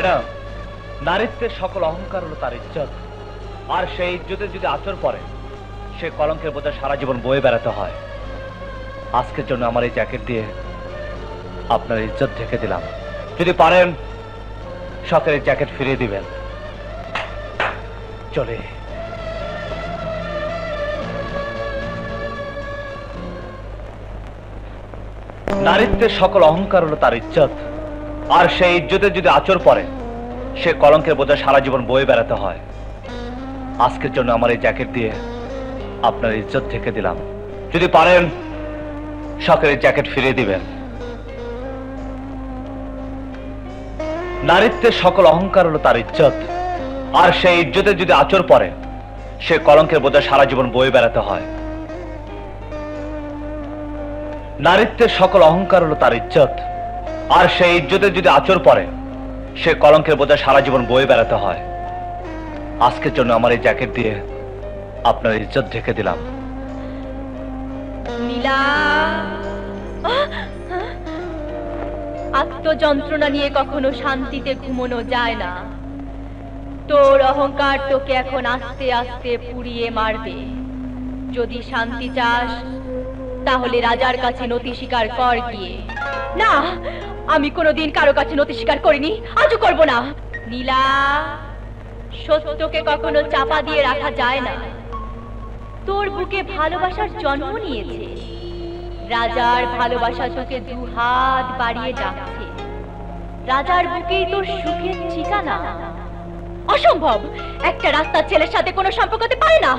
ম্যাডাম, নারীত্বের সকল অহংকার হলো তার ইজ্জত, আর সেই ইজ্জতে যদি আচর পড়ে সে কলঙ্কের বোঝা সারা জীবন বয়ে বেড়াতে হয়। আজকের জন্য আমার এই জ্যাকেট দিয়ে আপনার ইজ্জত ঢেকে দিলাম। যদি পারেন শখের এই জ্যাকেট ফিরিয়ে দিবেন। চলে। নারীত্বের সকল অহংকার হলো তার ইজ্জত, আর সেই ইজ্জতে যদি আচর পড়ে সে কলঙ্কের বোঝা সারা জীবন বয়ে বেড়াতে হয়। আজকের জন্য আমার এই জ্যাকেট দিয়ে আপনার ইজ্জত ঢেকে দিলাম। যদি পারেন শখের এই জ্যাকেট ফিরিয়ে দিবেন। নারীত্বের সকল অহংকার হলো তার ইজ্জত, আর সেই ইজ্জতে যদি আচর পড়ে সে কলঙ্কের বোঝা সারা জীবন বয়ে বেড়াতে হয়। নারীত্বের সকল অহংকার হলো তার ইজ্জত, আর সেই ইজ্জতে যদি আচর পড়ে সে কলঙ্কের বোঝা সারা জীবন বয়ে বেড়াতে হয়। আজকের জন্য আমার এই জ্যাকেট দিয়ে আপনার ইজ্জত ঢেকে দিলাম। নীলা, আত্মযন্ত্রণা নিয়ে কখনো শান্তিতে ঘুমানো যায় না। তোর অহংকার তোকে এখন আস্তে আস্তে পুড়িয়ে মারবে। যদি শান্তি চাস তাহলে রাজার কাছে নতি স্বীকার কর গিয়ে। না, আমি কোনোদিন কারো কাছে নতি স্বীকার করিনি, আজও করব না। নীলা, সত্যকে কখনো চাপা দিয়ে রাখা যায় না। তোর বুকে ভালোবাসার জন্ম নিয়েছে। রাজার ভালোবাসা তোকে দুহাত বাড়িয়ে ডাকছে। রাজার বুকেই তোর সুখের ঠিকানা। অসম্ভব, একটা রাস্তার ছেলের সাথে কোনো সম্পর্ক হতে পারে না।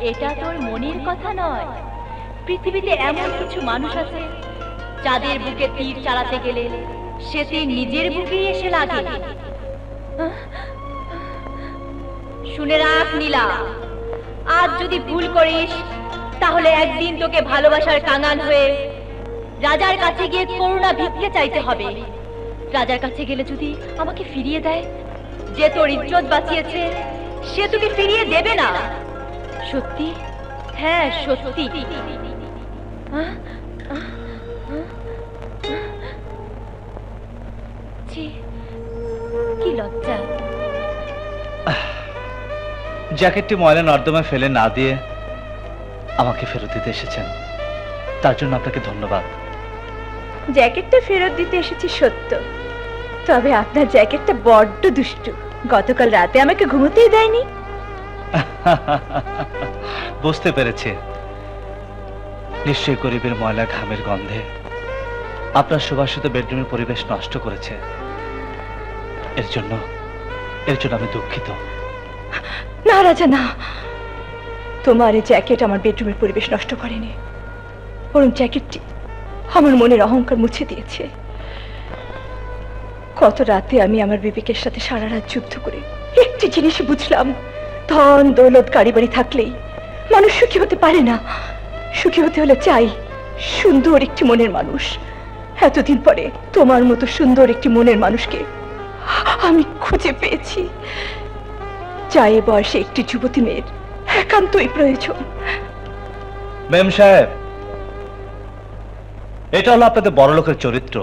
এটা তোর মনের কথা নয়। পৃথিবীতে এমন কিছু মানুষ আছে যাদের বুকে তীর চালাতে গেলে সে তীর নিজের বুকেই এসে লাগে। শুনে রাখ নীলা, আজ যদি ভুল করিস তাহলে একদিন তোকে ভালোবাসার কাঙাল হয়ে রাজার কাছে গিয়ে করুণা ভিক্ষে চাইতে হবে। রাজার কাছে গেলে যদি আমাকে ফিরিয়ে দেয়, যে তোর ইজ্জত বাঁচিয়েছে সে তোকে ফিরিয়ে দেবে না। সত্যি? হ্যাঁ সত্যি। কি লজ্জা। জ্যাকেটটি ময়লা নর্দমায় ফেলে না দিয়ে আমাকে ফেরত দিতে এসেছেন, তার জন্য আপনাকে ধন্যবাদ। জ্যাকেটটা ফেরত দিতে এসেছি সত্য, তবে আপনার জ্যাকেটটা বড্ড দুষ্টু। গতকাল রাতে আমাকে ঘুমোতেই দেয়নি। বুঝতে পেরেছি, নিশ্চয়ই গরিবের ময়লা ঘামের গন্ধে আপনার সুবাসিত বেডরুমের পরিবেশ নষ্ট করেছে। এর জন্য আমি দুঃখিত। না রাজা, না, তোমার এই জ্যাকেট আমার বেডরুমের পরিবেশ নষ্ট করেনি, বরং জ্যাকেটটি আমার মনের অহংকার মুছে দিয়েছে। কত রাতে আমি আমার বিবেকের সাথে সারা রাত যুদ্ধ করে একটি জিনিস বুঝলাম, ধন দৌলত গাড়ি বাড়ি থাকলেই মানুষ সুখী হতে পারে না। সুখী হতে হলে চাই সুন্দর একটি মনের মানুষ। এতদিন পরে তোমার মতো সুন্দর একটি মনের মানুষকে আমি খুঁজে পেয়েছি। চাই এ বয়সে একটি যুবতী মেয়ের একান্তই প্রয়োজন। মেম সাহেব, এটা হলো আপনাদের বড় লোকের চরিত্র।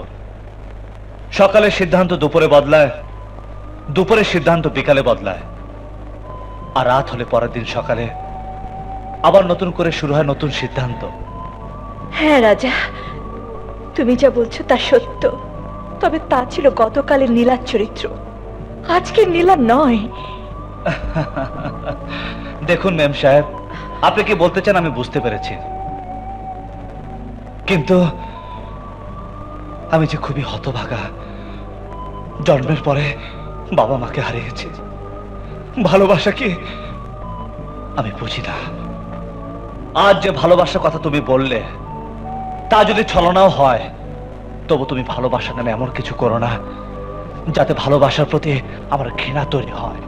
সকালের সিদ্ধান্ত দুপুরে বদলায়, দুপুরের সিদ্ধান্ত বিকালে বদলায়, আর রাত হলে পরের দিন সকালে আবার নতুন করে শুরু হয় নতুন সিদ্ধান্ত। হ্যাঁ রাজা, তুমি যা বলছো তা সত্য, তবে তা ছিল গতকালের নীলার চরিত্র, আজকের নীলা নয়। দেখুন মেম সাহেব, আপনি কি বলতে চান আমি বুঝতে পেরেছি, কিন্তু আমি যে খুবই হতভাগা। জন্মের পরে বাবা মাকে হারিয়েছি, ভালোবাসা কি আমি বুঝি না। আজ যে ভালোবাসার কথা তুমি বললে তা যদি ছলনাও হয়, তবু তুমি ভালোবাসা নামে এমন কিছু করো না যাতে ভালোবাসার প্রতি আমার ঘৃণা তৈরি হয়।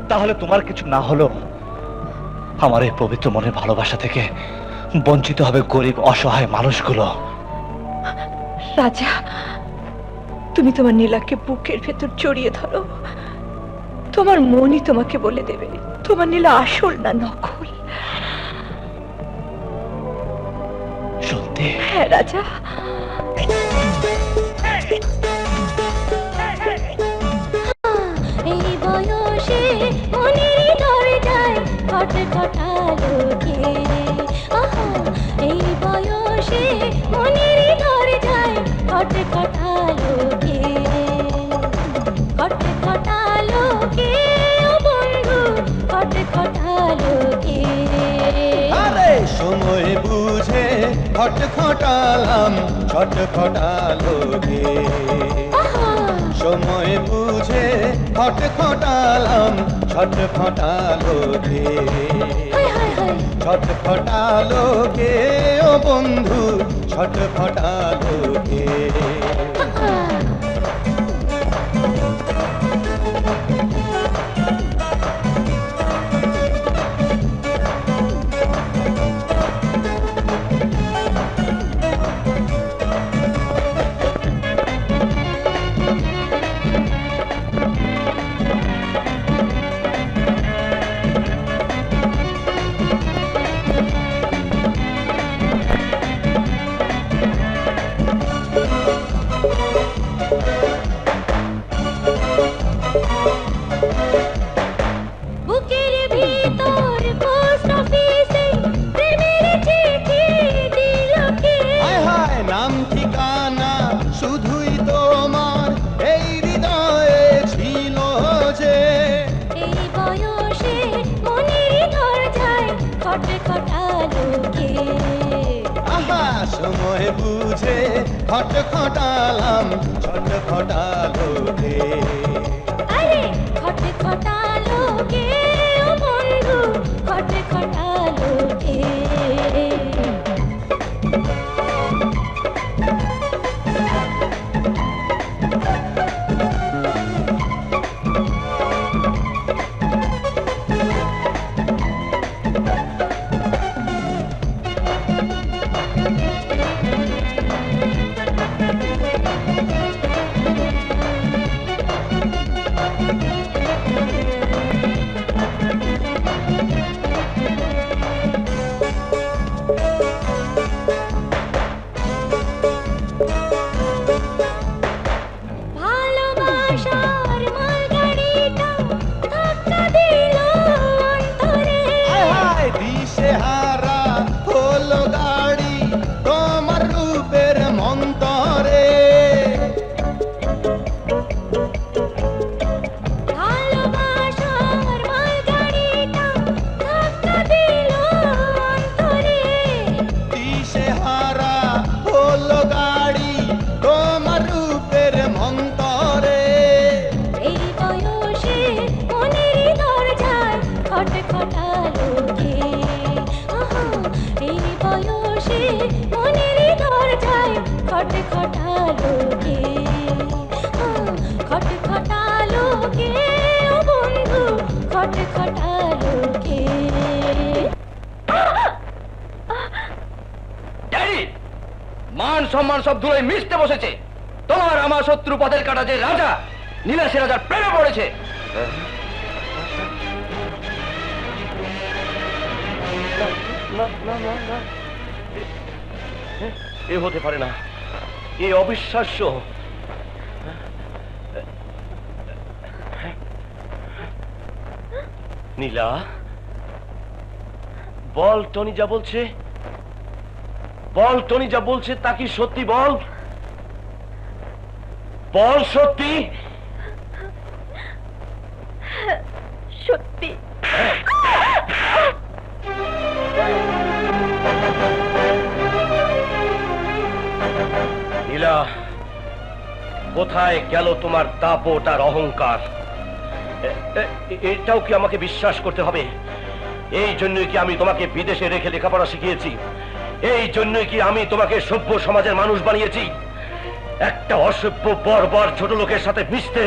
তাহলে তোমার কিছু না হলেও আমার এই পবিত্র মনের ভালোবাসা থেকে বঞ্চিত হবে গরিব অসহায় মানুষগুলো। রাজা, তুমি তোমার নীলাকে বুকের ভেতর জড়িয়ে ধরো, তোমার মনই তোমাকে বলে দেবে তোমার নীলা আসল না নকল। সত্যি? হ্যাঁ রাজা। ছটফটালাম ছটফটালো গে সময় বুঝে খটখটালাম ছটফটালো গে ছটফটালো গে ও বন্ধু ছটফটালো গে বুকের ভিতর পোস্ট অফিসে প্রেমের চিঠি দিল কে হায় হায় নাম ঠিকানা শুধুই তোমার এই হৃদয়ে ছিল যে এই বয়সে মনের দরজায় খটখটালো কে আহা সময় বুঝে খটখটালাম ছটফটালো গে আরে খটখটালো কে ও বন্ধু খটখটালো কে ভালোবাসার মালগাড়িটা ধাক্কা দিল অন্তরে হায় হায় দিশেহারা হলো গাড়ি তোমার রূপের মন্তরে ভালোবাসার মালগাড়িটা ধাক্কা দিল অন্তরে দিশেহারা হলো গাড়ি তোমার রূপের মন্তরে এই বয়সে মনের দরজায় খটখটালো কে আহা, এই বয়সে মনের দরজায় খটখটালো কে খটখটালো কে ও বন্ধু খটখটালো কে ড্যাডি, মান সম্মান সব ধুলোয় মিশতে বসেছে। তোমার আমার শত্রু পথের কাটা যে রাজা নীলা সে রাজার প্রেমে পড়েছে। এ হতে পারে না, এ অবিশ্বাস্য। নীলা, বল টনি যা বলছে, বল টনি যা বলছে তা কি সত্যি? বল বল সত্যি। সত্যি নীলা, কোথায় গেল তোমার দাপট আর অহংকার? এটাও কি আমাকে বিশ্বাস করতে হবে? এই জন্যই কি আমি তোমাকে বিদেশে রেখে লেখাপড়া শিখিয়েছি? এই জন্যই কি আমি তোমাকে সভ্য সমাজের মানুষ বানিয়েছি? একটা অসভ্য বর্বর ছোট লোকের সাথে মিশতে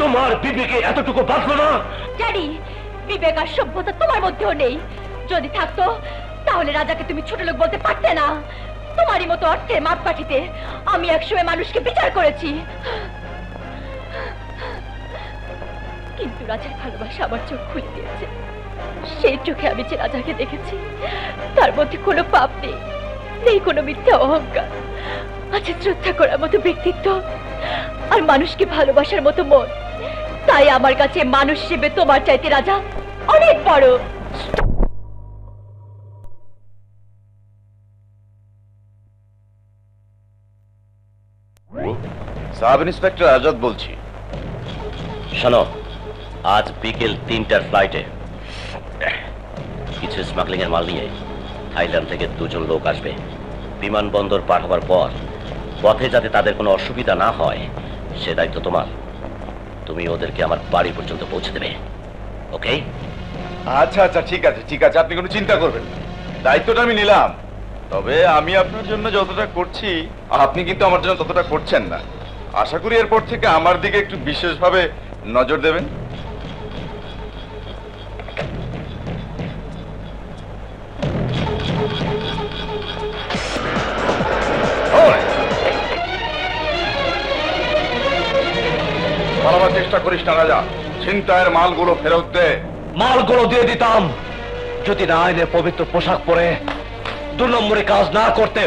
তোমার বিবেকে এতটুকু বাঁধলো না? ড্যাডি, বিবেক আর সভ্যতা তোমার মধ্যেও নেই। যদি থাকতো তাহলে রাজাকে তুমি ছোট লোক বলতে পারতে না। তোমারই মতো অর্থের মাপকাঠিতে আমি একসময় মানুষকে বিচার করেছি, কিন্তু রাজার ভালোবাসা আমার চোখ খুলে দিয়েছে। সেই চোখে আমি যে রাজাকে দেখেছি তার মধ্যে কোনো পাপ নেই, নেই কোনো মিথ্যা অহংকার, আছে শ্রদ্ধা করার মতো ব্যক্তিত্ব আর মানুষকে ভালোবাসার মতো মন। তাই আমার কাছে মানুষ হিসেবে তোমার চাইতে রাজা অনেক বড়। সাব ইন্সপেক্টর আজাদ বলছি। শোনো, আজ বিকেল 3টার ফ্লাইটে কিছু স্মাগলিং এর মাল নিয়ে থাইল্যান্ড থেকে 2 জন লোক আসবে। বিমানবন্দর পার হবার পর পথে যাতে তাদের কোনো অসুবিধা না হয় সে দায়িত্ব তোমার। তুমি ওদেরকে আমার বাড়ি পর্যন্ত পৌঁছে দেবে, ওকে? আচ্ছা আচ্ছা, ঠিক আছে ঠিক আছে, আপনি কোনো চিন্তা করবেন না। দায়িত্বটা আমি নিলাম, তবে আমি আপনার জন্য যতটা করছি আপনি কিন্তু আমার জন্য ততটা করছেন না। আশা করি এরপর থেকে আমার দিকে একটু বিশেষভাবে নজর দেবেন। পালাবার চেষ্টা করিস না রাজা, ছিনতাইয়ের মালগুলো ফেরত দে। মালগুলো দিয়ে দিতাম যদি না আইনের পবিত্র পোশাক পরে 2 নম্বরে কাজ না করতে।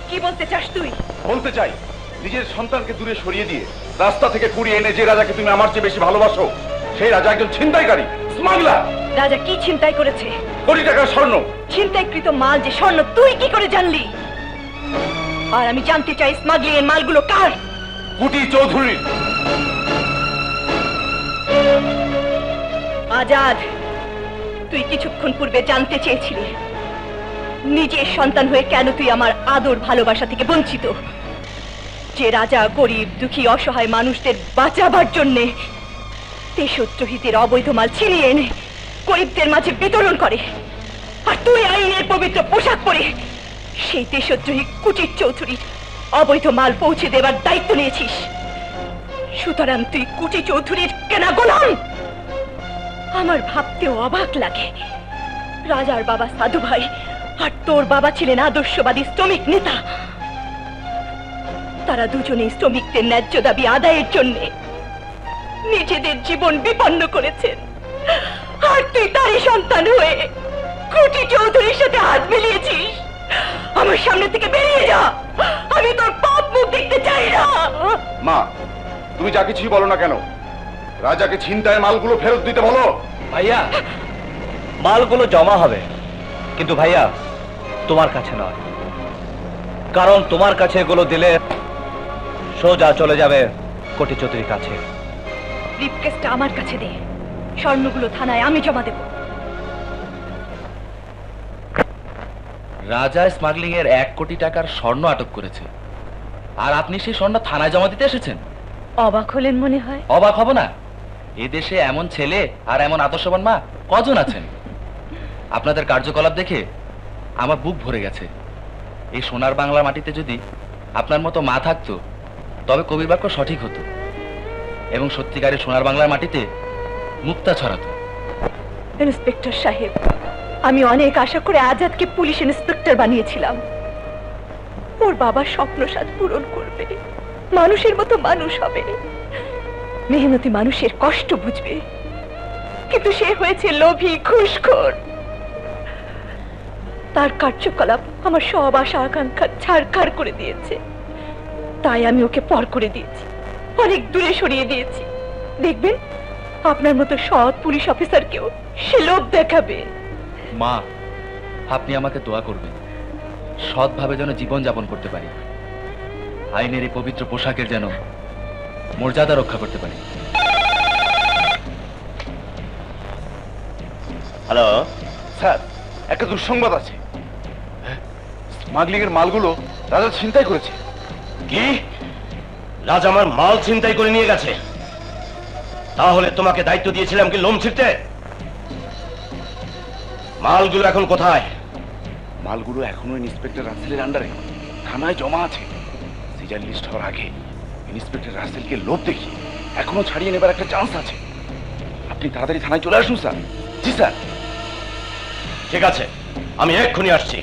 কি বলতে চাস তুই? বলতে চাই, নিজের সন্তানকে দূরে সরিয়ে দিয়ে রাস্তা থেকে কুড়িয়ে এনে যে রাজাকে তুমি আমার চেয়ে বেশি ভালোবাসো, সেই রাজা একজন ছিনতাইকারী, স্মাগলার। রাজা কি ছিনতাই করেছে? কোটি টাকার স্বর্ণ। ছিনতাইকৃত মাল যে স্বর্ণ তুই কি করে জানলি? আর আমি জানতে চাই স্মাগলিং এর মালগুলো কার? কুটি চৌধুরী। আজাদ, তুই কিছুক্ষণ পূর্বে জানতে চেয়েছিলি নিজের সন্তান হয়ে কেন তুই আমার আদর ভালোবাসা থেকে বঞ্চিত। যে রাজা গরিব দুঃখী অসহায় মানুষদের বাঁচাবার জন্যে দেশদ্রোহীদের অবৈধ মাল ছিনিয়ে এনে গরিবদের মাঝে বিতরণ করে, আর তুই আইনের পবিত্র পোশাক পরে সেই দেশদ্রোহী কুটির চৌধুরী অবৈধ মাল পৌঁছে দেবার দায়িত্ব নিয়েছিস। সুতরাং তুই কুটি চৌধুরীর কেনা গোলাম। আমার ভাবতেও অবাক লাগে, রাজার বাবা সাধু ভাই আর তোর বাবা ছিলেন আদর্শবাদী শ্রমিক নেতা। তারা দুজনেই শ্রমিকদের ন্যায্য দাবি আদায়ের জন্য নিজেদের জীবন বিপন্ন করেছেন, আর তুই তারই সন্তান হয়ে কুটি চৌধুরীর সাথে হাত মিলিয়েছিস। আমার সামনে থেকে বেরিয়ে যা, আমি তোর পাপ মুখ দেখতে চাই না। মা, তুমি যা কিছুই বলো না কেন, রাজাকে ছিনতাইয়ের মালগুলো ফেরত দিতে বলো। ভাইয়া, মালগুলো জমা হবে, কিন্তু ভাইয়া তোমার কাছে নয়, কারণ তোমার কাছে এগুলো দিলে সোজা চলে যাবে কোটি চৌধুরীর কাছে। ব্রিফকেসটা আমার কাছে দে, স্বর্ণগুলো থানায় আমি জমা দেব। রাজা স্মাগলিং এর 1 কোটি টাকার স্বর্ণ আটক করেছে, আর আপনি সেই স্বর্ণ থানায় জমা দিতে এসেছেন? অবাক হলেন মনে হয়? অবাক হব না, এ দেশে এমন ছেলে আর এমন আদর্শবান মা কজন আছেন। আপনাদের কার্যকলাপ দেখে আমার বুক ভরে গেছে। এই সোনার বাংলার মাটিতে যদি আপনার মতো মা থাকতো তবে কবির বাক্য সঠিক হতো এবং সত্যিকারের সোনার বাংলার মাটিতে মুক্তা ছড়াতো। ইন্সপেক্টর সাহেব, আমি অনেক আশা করে আজাদকে পুলিশ ইন্সপেক্টর বানিয়েছিলাম। ওর বাবার স্বপ্ন সাধ পূরণ করবে, মানুষের মতো মানুষ হবে, মেহনতি মানুষের কষ্ট বুঝবে, কিন্তু সে হয়েছে লোভী ঘুষখোর। তার কার্যকলাপ আমার সব আশা আকাঙ্ক্ষা ছাড়খাড় করে দিয়েছে। তাই আমি ওকে পর করে দিয়েছি, অনেক দূরে সরিয়ে দিয়েছি। দেখবেন আপনার মতো সৎ পুলিশ অফিসারকেও সে লোভ দেখাবে। মা, আপনি আমাকে দোয়া করবেন, সৎভাবে যেন জীবন যাপন করতে পারি, আইনের এই পবিত্র পোশাকের যেন মর্যাদা রক্ষা করতে পারি। হ্যালো স্যার, একটা দুঃসংবাদ আছে। স্মাগলিং এর মালগুলো রাজা ছিনতাই করেছে। কি? রাজা আমার মাল ছিনতাই করে নিয়ে গেছে? তাহলে তোমাকে দায়িত্ব দিয়েছিলাম কি লোম ছিঁড়তে? মালগুলো এখন কোথায়? মালগুলো এখনো ইন্সপেক্টর রাসেলের আন্ডারে থানায় জমা আছে। সিজার লিস্ট হওয়ার আগে ইন্সপেক্টর রাসেলকে লোভ দেখি এখনো ছাড়িয়ে নেবার একটা চান্স আছে। আপনি তাড়াতাড়ি থানায় চলে আসুন স্যার। জি স্যার। ঠিক আছে, আমি এক্ষুনি আসছি।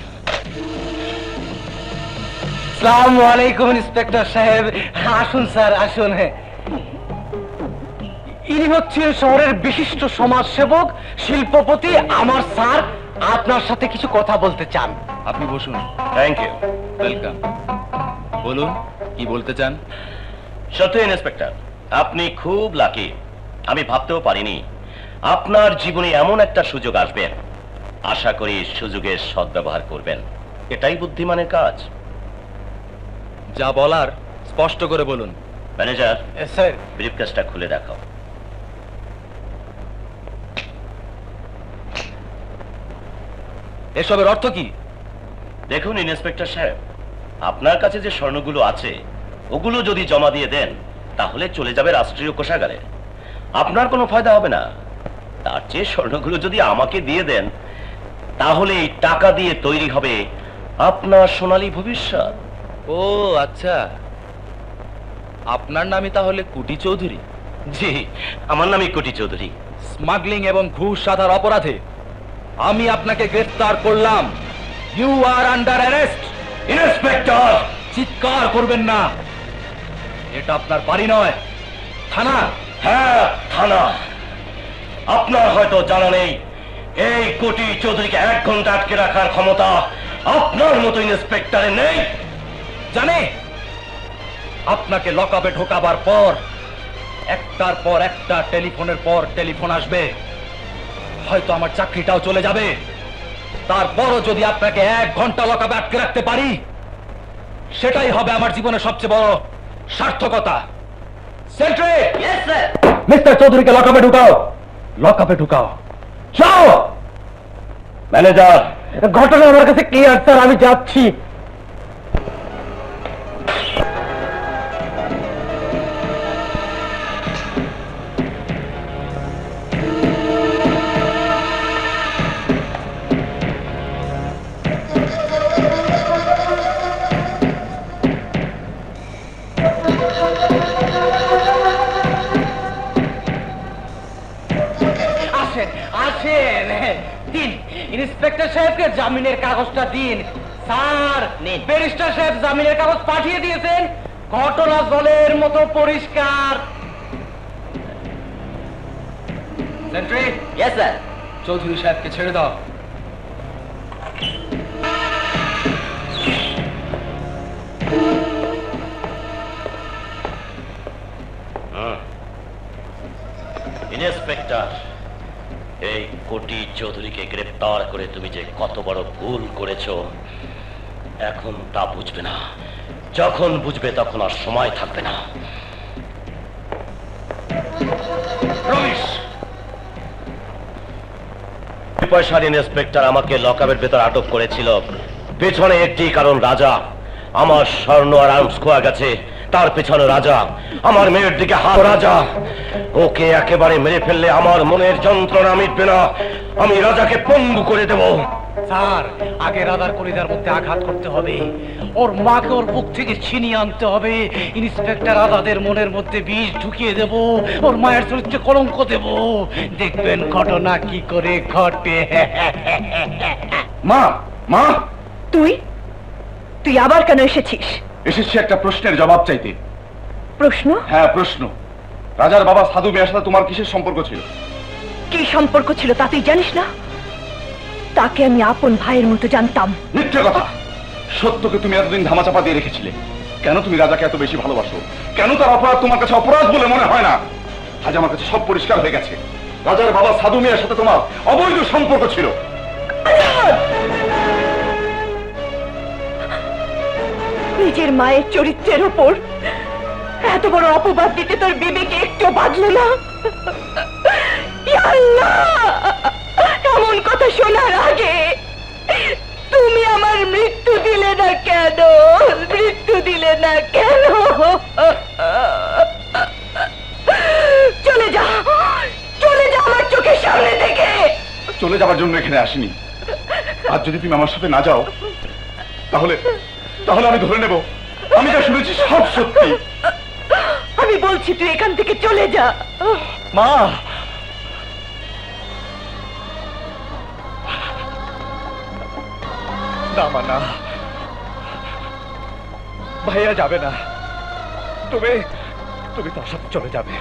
আসসালামু আলাইকুম ইন্সপেক্টর সাহেব। আসুন স্যার, আসুন। ইনি হচ্ছেন শহরের বিশিষ্ট সমাজসেবক, শিল্পপতি আমার স্যার। আপনার সাথে কিছু কথা বলতে চান। আপনি বসুন। Thank you. ওয়েলকাম। বলুন, কি বলতে চান? সত্যি ইন্সপেক্টর, আপনি খুব লাকি। আমি ভাবতেও পারিনি আপনার জীবনে এমন একটা সুযোগ আসবে, আশা করি সুযোগের সদ্ব্যবহার করবেন। এটাই বুদ্ধিমানের কাজ। যা বলার স্পষ্ট করে বলুন। Manager, sir. ব্রিফকেসটা খুলে দেখাও। এসবের অর্থ কি? দেখুন ইন্সপেক্টর সাহেব, আপনার কাছে যে স্বর্ণগুলো আছে ওগুলো যদি জমা দিয়ে দেন তাহলে চলে যাবে রাষ্ট্রীয় কোষাগারে, আপনার কোনো ফায়দা হবে না। তার চেয়ে স্বর্ণগুলো যদি আমাকে দিয়ে দেন তাহলে এই টাকা দিয়ে তৈরি হবে আপনার সোনালী ভবিষ্যৎ। ও আচ্ছা, আপনার নামই তাহলে কুটি চৌধুরী? জি, আমার নামই কোটি চৌধুরী। স্মাগলিং এবং ঘুষ সাধার অপরাধে আমি আপনাকে গ্রেফতার করলাম। You are under arrest. Inspector! চিৎকার করবেন না, এটা আপনার বাড়ি নয়, থানা। হ্যাঁ, থানা। আপনার হয়তো জানা নেই এই কোটি চৌধুরীকে 1 ঘন্টা আটকে রাখার ক্ষমতা আপনার মতো ইন্সপেক্টরের নেই। জানে আপনাকে লকআপে ঢোকাবার পর একটার পর একটা টেলিফোনের পর টেলিফোন আসবে, হয়তো আমার চাকরিটাও চলে যাবে। তারপরও যদি আপনাকে 1 ঘন্টা লকআপে আটকে রাখতে পারি সেটাই হবে আমার জীবনের সবচেয়ে বড় সার্থকতা। সেন্ট্রি! Yes sir. মিস্টার চৌধুরীকে লকআপে ঢুকাও, লকআপে ঢুকাও। যাও। ম্যানেজার, ঘটনা আমার কাছে ক্লিয়ার স্যার, আমি যাচ্ছি। আসেন আসেন, দিন ইন্সপেক্টর সাহেবকে জামিনের কাগজটা দিন। স্যার, ব্যারিস্টার সাহেব জামিনের কাগজ পাঠিয়ে দিয়েছেন। ঘটনা জলের মতো পরিষ্কার। সেন্ট্রি! Yes sir. চৌধুরী সাহেবকে ছেড়ে দাও। ইন্সপেক্টর, এই কোটি চৌধুরীকে গ্রেফতার করে তুমি যে কত বড় ভুল করেছো এখন তা বুঝবে না। যখন বুঝবে তখন আর সময় থাকবে না। রমেশ! পয়সার ইন্সপেক্টর আমাকে লকআপের ভেতর আটক করেছিল, পেছনে একটি কারণ, রাজা। আমার স্বর্ণ আর আর্মস খোয়া গেছে, তার পেছনে রাজা। আমার মেয়ের দিকে হাত। রাজা ওকে একেবারে মেরে ফেললে আমার মনের যন্ত্রণা মিটবে না, আমি রাজাকে পঙ্গু করে দেব। স্যার, আগে রাজার কলিজার মধ্যে আঘাত করতে হবে, ওর মাকে ওর বুক থেকে ছিনিয়ে আনতে হবে। ইন্সপেক্টর আজাদের মনের মধ্যে বিষ ঢুকিয়ে দেব, ওর মায়ের চরিত্রে কলঙ্ক দেব। দেখবেন ঘটনা কি করে ঘটে। মা, মা! তুই তুই আবার কেন এসেছিস? এসেছি একটা প্রশ্নের জবাব চাইতে। প্রশ্ন? হ্যাঁ, প্রশ্ন। রাজার বাবা সাধু মিয়ার সাথে তোমার কিসের সম্পর্ক ছিল? কি সম্পর্ক ছিল তা তুই জানিস না? তাকে আমি আপন ভাইয়ের মতো জানতাম। মিথ্যে কথা। সত্যকে তুমি এতদিন ধামাচাপা দিয়ে রেখেছিলে। কেন তুমি রাজাকে এত বেশি ভালোবাসো? কেন তার অপরাধ তোমার কাছে অপরাধ বলে মনে হয় না? আজ আমার কাছে সব পরিষ্কার হয়ে গেছে। রাজার বাবা সাধু মিয়ার সাথে তোমার অবৈধ সম্পর্ক ছিল। নিজের মায়ের চরিত্রের উপর এত বড় অপবাদ দিতে তোর বিবেকে একটু বাঁধলো না? ইয়া আল্লাহ! এমন কথা শোনার আগে তুমি আমার মৃত্যু দিলে না কেন? মৃত্যু দিলে না কেন? চলে যা, চলে যা আমার চোখের সামনে থেকে। চলে যাবার জন্য এখানে আসিনি। আজ যদি তুমি আমার সাথে না যাও তাহলে তাহলে আমি ধরে নেব আমি যা শুনেছি সব সত্যি। আমি বলছি তুই এখান থেকে চলে যা। মা! না মা, না, ভাইয়া যাবে না। তুমি তুমি তার সাথে চলে যাবে।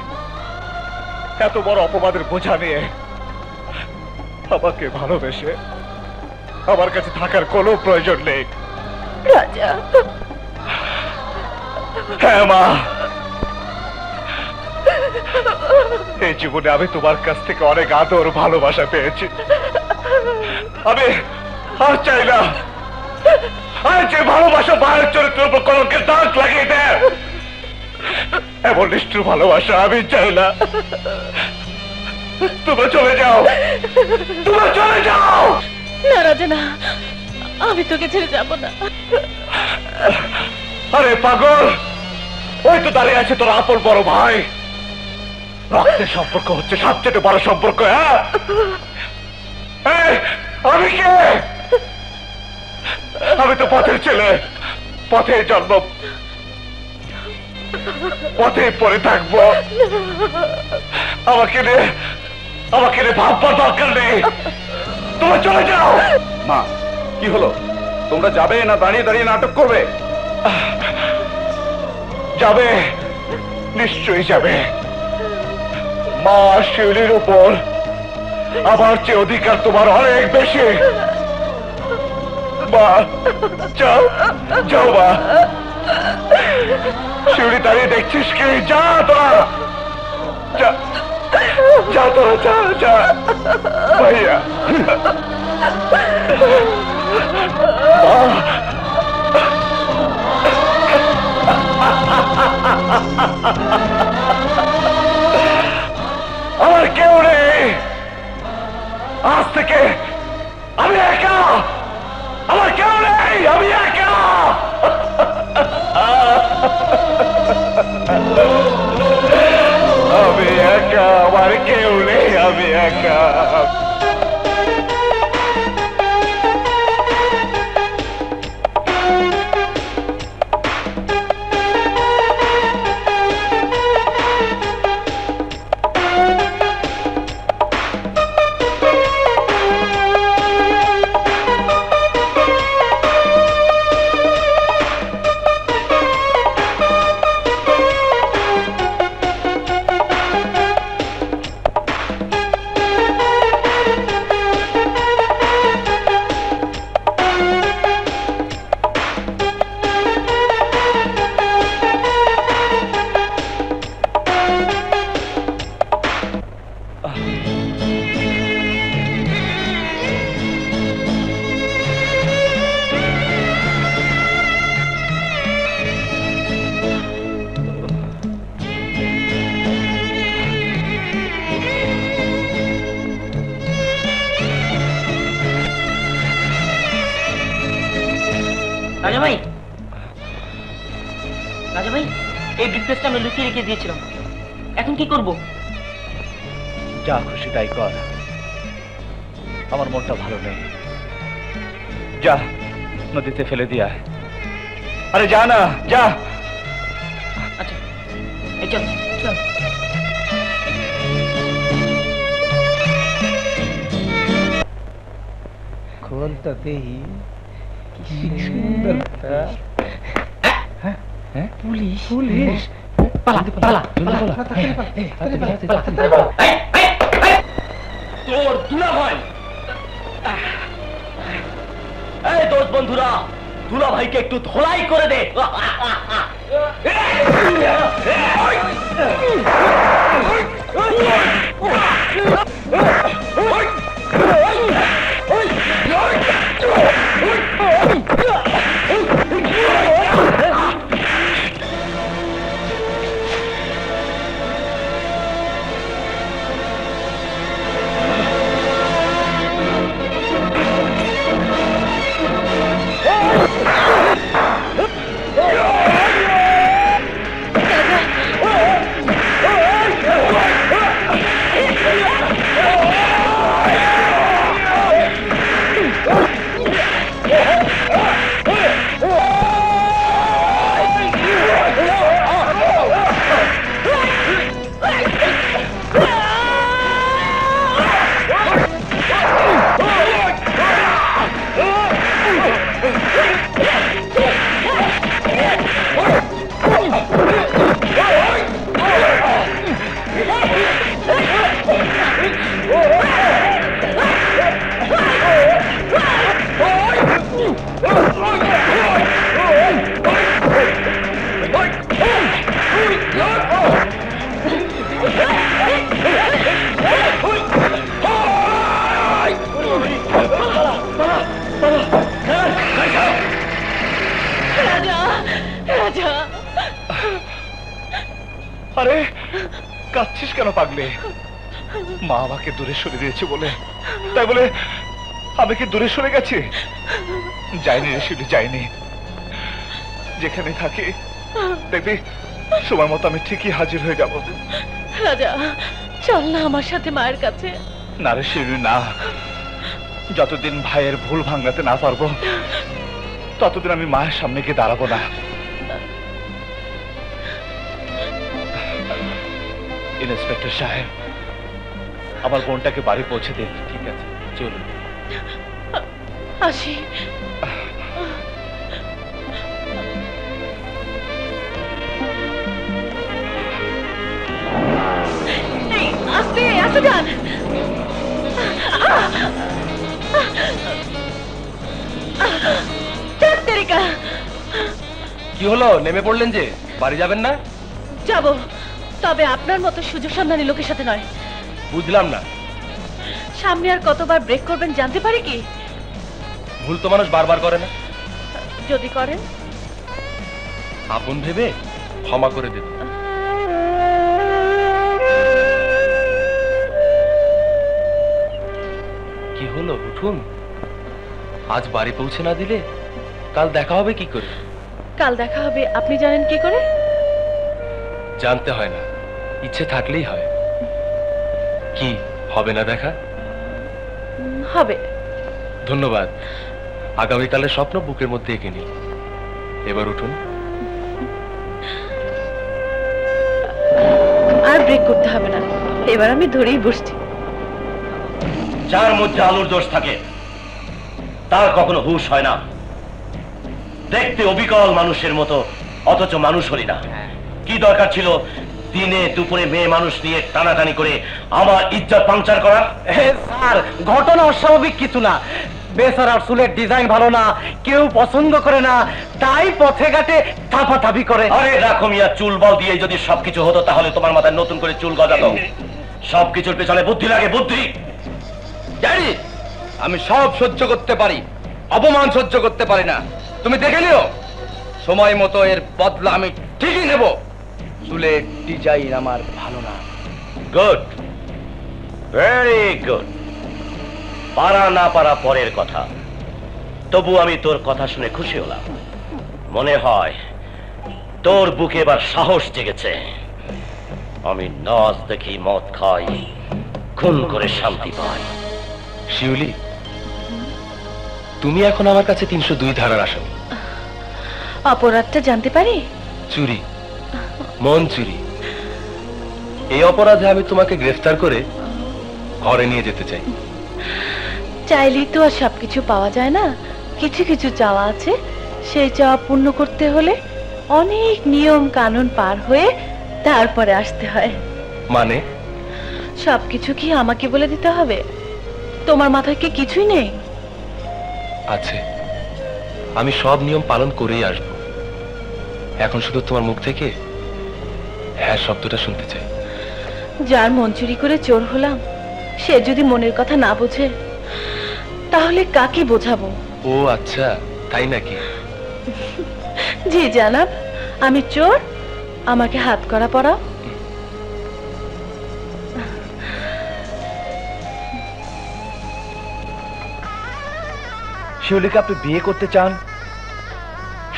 এত বড় অপবাদের বোঝা নিয়ে আমাকে ভালোবেসে আমার কাছে থাকার কোনো প্রয়োজন নেই। রাজা! হ্যাঁ মা, এই জীবনে আমি তোমার কাছ থেকে অনেক আদর ভালোবাসা পেয়েছি। আমি আর চাই না আর যে ভালোবাসা মায়ের চরিত্রের উপর কলঙ্কের দাগ লাগিয়ে দেয়, এমন নিষ্ঠুর ভালোবাসা আমি চাই না। তোমরা চলে যাও, তোমরা চলে যাও। না রাজা না, আমি তোকে ছেড়ে যাবো না। আরে পাগল, ওই তো দাঁড়িয়ে আছে তোর আপন বড় ভাই। রক্তের সম্পর্ক হচ্ছে সবচেয়ে বড় সম্পর্ক। হ্যাঁ, এই, আমি কে? আমি তো পথের ছেলে, পথে জন্ম, পথে পড়ে থাকবো। আমাকে নিয়ে ভাববার দরকার নেই। তোমরা চলে যাও। মা, কি হলো? তোমরা যাবে না দাঁড়িয়ে দাঁড়িয়ে নাটক করবে? যাবে, নিশ্চয়ই যাবে। মা শিউলির উপর আমার চেয়ে অধিকার তোমার অনেক বেশি। মা, যাও, যাও মা। শিউলি দাঁড়িয়ে দেখছিস কি? যা তোরা, যা, যা তোরা, যা, যা ভাইয়া। মা, আমার কেউ নেই। আজ থেকে আমি একা। আমার কেউ নেই, আমি একা। আমি একা, আমার কেউ নেই, আমি একা। রাজা ভাই, রাজা ভাই, এই ব্রিফকেসটা আমরা লুকিয়ে রেখে দিয়েছিলাম, এখন কি করব? যা খুশি তাই কর, আমার মনটা ভালো নেই। যা নদীতে ফেলে দিয়া। আরে যা না, যা। আচ্ছা, এই চল চল। খোলটা দেহি কি সুন্দর। পুলিশ, পুলিশ, পালা পালা পালা। তোর দুলা ভাই, এই দোষ বন্ধুরা, দুলা ভাইকে একটু ধোলাই করে দে। পাগলে মা আমাকে দূরে সরে দিয়েছে বলে, তাই বলে আমি কি দূরে সরে গেছি? যাইনি রে শিউলি, যাইনি। যেখানে থাকি দেখবি সময় মতো আমি ঠিকই হাজির হয়ে যাব। রাজা, চল না আমার সাথে মায়ের কাছে। না রে শিউলি, না। যতদিন ভাইয়ের ভুল ভাঙাতে না পারবো ততদিন আমি মায়ের সামনে গিয়ে দাঁড়াবো না। ইন্সপেক্টর সাহেব, আমার বোনটাকে বাড়ি পৌঁছে দিন। ঠিক আছে, চলুন। আসি। এই, আস্তে আস্তে যান। কি হলো, নেমে পড়লেন যে? বাড়ি যাবেন না? যাব, তবে আপনার মতো সুযোগ সন্ধানী লোকের সাথে নয়। বুঝলাম না। সামনে আর কতবার ব্রেক করবেন জানতে পারি কি? ভুল তো মানুষ বারবার করে না। যদি করেন? আপন ভেবে ক্ষমা করে দেব। কি হলো, উঠুন। আজ বাড়ি পৌঁছে না দিলে কাল দেখা হবে কি করে? কাল দেখা হবে আপনি জানেন কি করে? জানতে হয় না, ইচ্ছে থাকলেই হয়। কি হবে না দেখা? হবে। ধন্যবাদ। আগামীকালের স্বপ্ন বুকের মধ্যে এঁকে নিই। এবার উঠুন। আর ব্রেক করতে হবে না, এবার আমি ধরেই বসছি। যার মধ্যে আলুর দোষ থাকে তার কখনো হুঁশ হয় না। দেখতে অবিকল মানুষের মতো, অথচ মানুষ হলি না। কি দরকার ছিল দিনে দুপুরে মেয়ে মানুষ নিয়ে টানাটানি করে আমার ইজ্জত পাংচার করা? স্যার, ঘটনা অস্বাভাবিক কিছু না। বেচারার চুলের ডিজাইন ভালো না, কেউ পছন্দ করে না, তাই পথে ঘাটে থাপাথাপি করে। আরে রাখো মিয়া, চুল বল দিয়ে যদি সবকিছু হতো তাহলে তোমার মাথায় নতুন করে চুল গজাতো। সবকিছুর পেছনে বুদ্ধি লাগে, বুদ্ধি। জানি আমি সব সহ্য করতে পারি, অপমান সহ্য করতে পারি না। তুমি দেখে নিও, সময় মতো এর বদলা আমি ঠিকই নেব। চুলের ডিজাইন আমার ভালো না। Good, very good. পারা না পারা পরের কথা, তবু আমি তোর কথা শুনে খুশি হলাম। মনে হয় তোর বুকে এবার সাহস জেগেছে। আমি নাচ দেখি, মদ খাই, খুন করে শান্তি পাই। শিউলি, তুমি এখন আমার কাছে 302 ধারার আসামি। অপরাধটা জানতে পারি? চুরি, মন চুরি। এই অপরাধে আমি তোমাকে গ্রেফতার করে ঘরে নিয়ে যেতে চাই। চাইলেই তো আর সবকিছু পাওয়া যায় না, কিছু কিছু চাওয়া আছে। সেই চাওয়া পূর্ণ করতে হলে অনেক নিয়ম কানুন পার হয়ে তারপরে আসতে হয়। মানে? সবকিছু কি আমাকে বলে দিতে হবে? তোমার মাথায় কি কিছুই নেই? আছে, আমি সব নিয়ম পালন করেই আসব। এখন শুধু তোমার মুখ থেকে হ্যাঁ শব্দটা শুনতে চাই। যার মন চুরি করে চোর হলাম, সে যদি মনের কথা না বোঝে তাহলে কাকে বোঝাবো? ও আচ্ছা, তাই নাকি? জি জানাব, আমি চোর, আমাকে হাত করা পড়াও। শিউলিকে আপনি বিয়ে করতে চান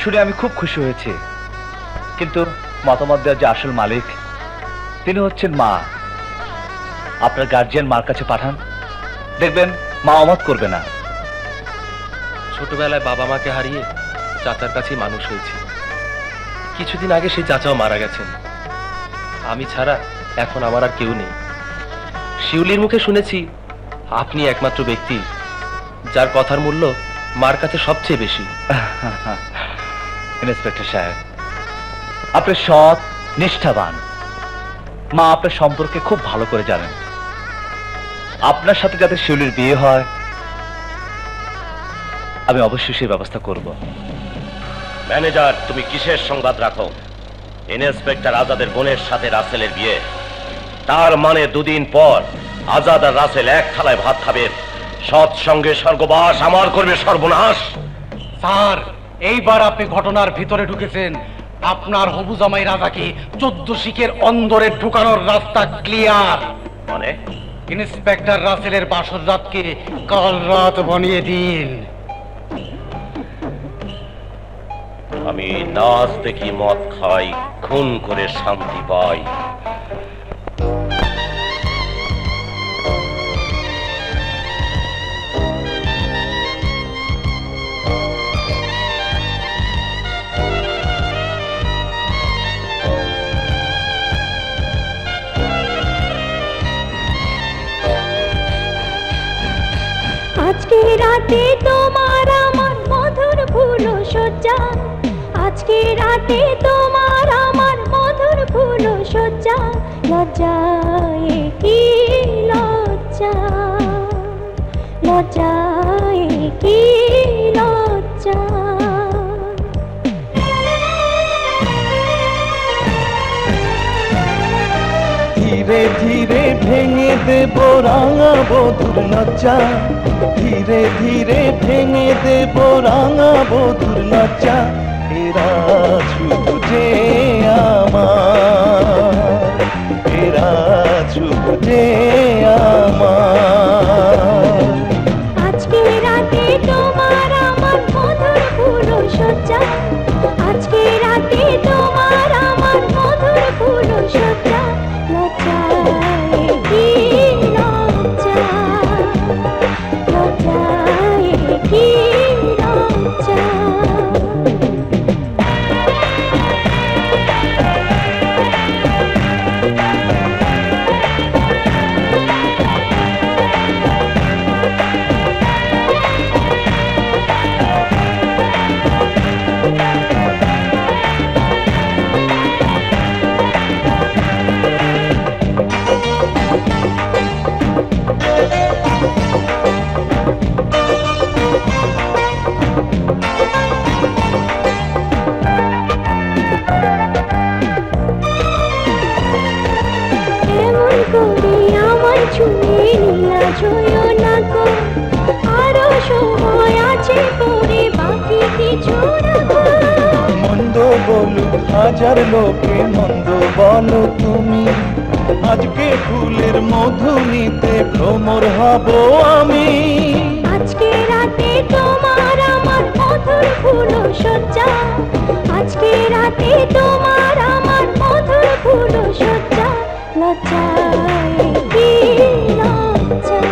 শুনে আমি খুব খুশি হয়েছি, কিন্তু মতামত দেওয়ার যে আসল মালিক তিনি হচ্ছেন মা। আপনার গার্জিয়ান মার কাছে পাঠান, দেখবেন মা অমত করবে না। ছোটবেলায় বাবা মাকে হারিয়ে চাচার কাছেই মানুষ হয়েছি। কিছুদিন আগে সেই চাচাও মারা গেছেন। আমি ছাড়া এখন আমার আর কেউ নেই। শিউলির মুখে শুনেছি আপনি একমাত্র ব্যক্তি যার কথার মূল্য মার কাছে সবচেয়ে বেশি। ইন্সপেক্টর সাহেব, আপনি সৎ, নিষ্ঠাবান। মা আপনার সম্পর্কে খুব ভালো করে জানেন। আপনার সাথে যাতে শিউলির বিয়ে হয় আমি অবশ্যই সেই ব্যবস্থা করব। ম্যানেজার, তুমি কিসের সংবাদ রাখো? ইন্সপেক্টর আজাদের বোনের সাথে রাসেলের বিয়ে, তার মানে 2 দিন পর আজাদ আর রাসেল এক থালায় ভাত খাবে। সৎ সঙ্গে স্বর্গবাস, আমার করবে সর্বনাশ। স্যার, এইবার আপনি ঘটনার ভিতরে ঢুকেছেন। আপনার হবু জামাই রাজাকে 14 শিখের অন্দরে ঢুকানোর রাস্তা ক্লিয়ার। মানে ইন্সপেক্টর রাসেলের বাসর রাতকে কাল রাত বানিয়ে দিন। আমি নাচ দেখি, মদ খাই, খুন করে শান্তি পাই। আজকে রাতে তোমার আমার মধুর ফুল সজ্জা, আজকে রাতে তোমার আমার মধুর ফুল সজ্জা, লজ্জায় কি লজ্জা, লজ্জায় কি লজ্জা। ধীরে ধীরে ভেঙে দেব রাঙা বধুর লজ্জা, ধীরে ধীরে ভেঙে দেব রাঙা বধুর লজ্জা। এরা শুধু যে আমার, এরা শুধু যে আমার। আজকে রাতে তোমার আমার মধুর ফুল সজ্জা, আজকে রাতে তোমার আমার মধুর ফুল সজ্জা, লজ্জায় কি লজ্জা, লজ্জায় কি লজ্জা। এমন করে আমার ছুঁয়ে নীলা ছুঁয়ো না গো, আরো সময় আছে করে বাকি কিছু রাখো। মন্দ বলুক হাজার লোকে, মন্দ বলো তুমি, আজকে ফুলের মধু নিতে ভ্রমর হব আমি। আজকে রাতে তোমার আমার মধুর ফুল সজ্জা, আজকে রাতে তোমার আমার মধুর ফুল সজ্জা, লজ্জায় কি লজ্জা,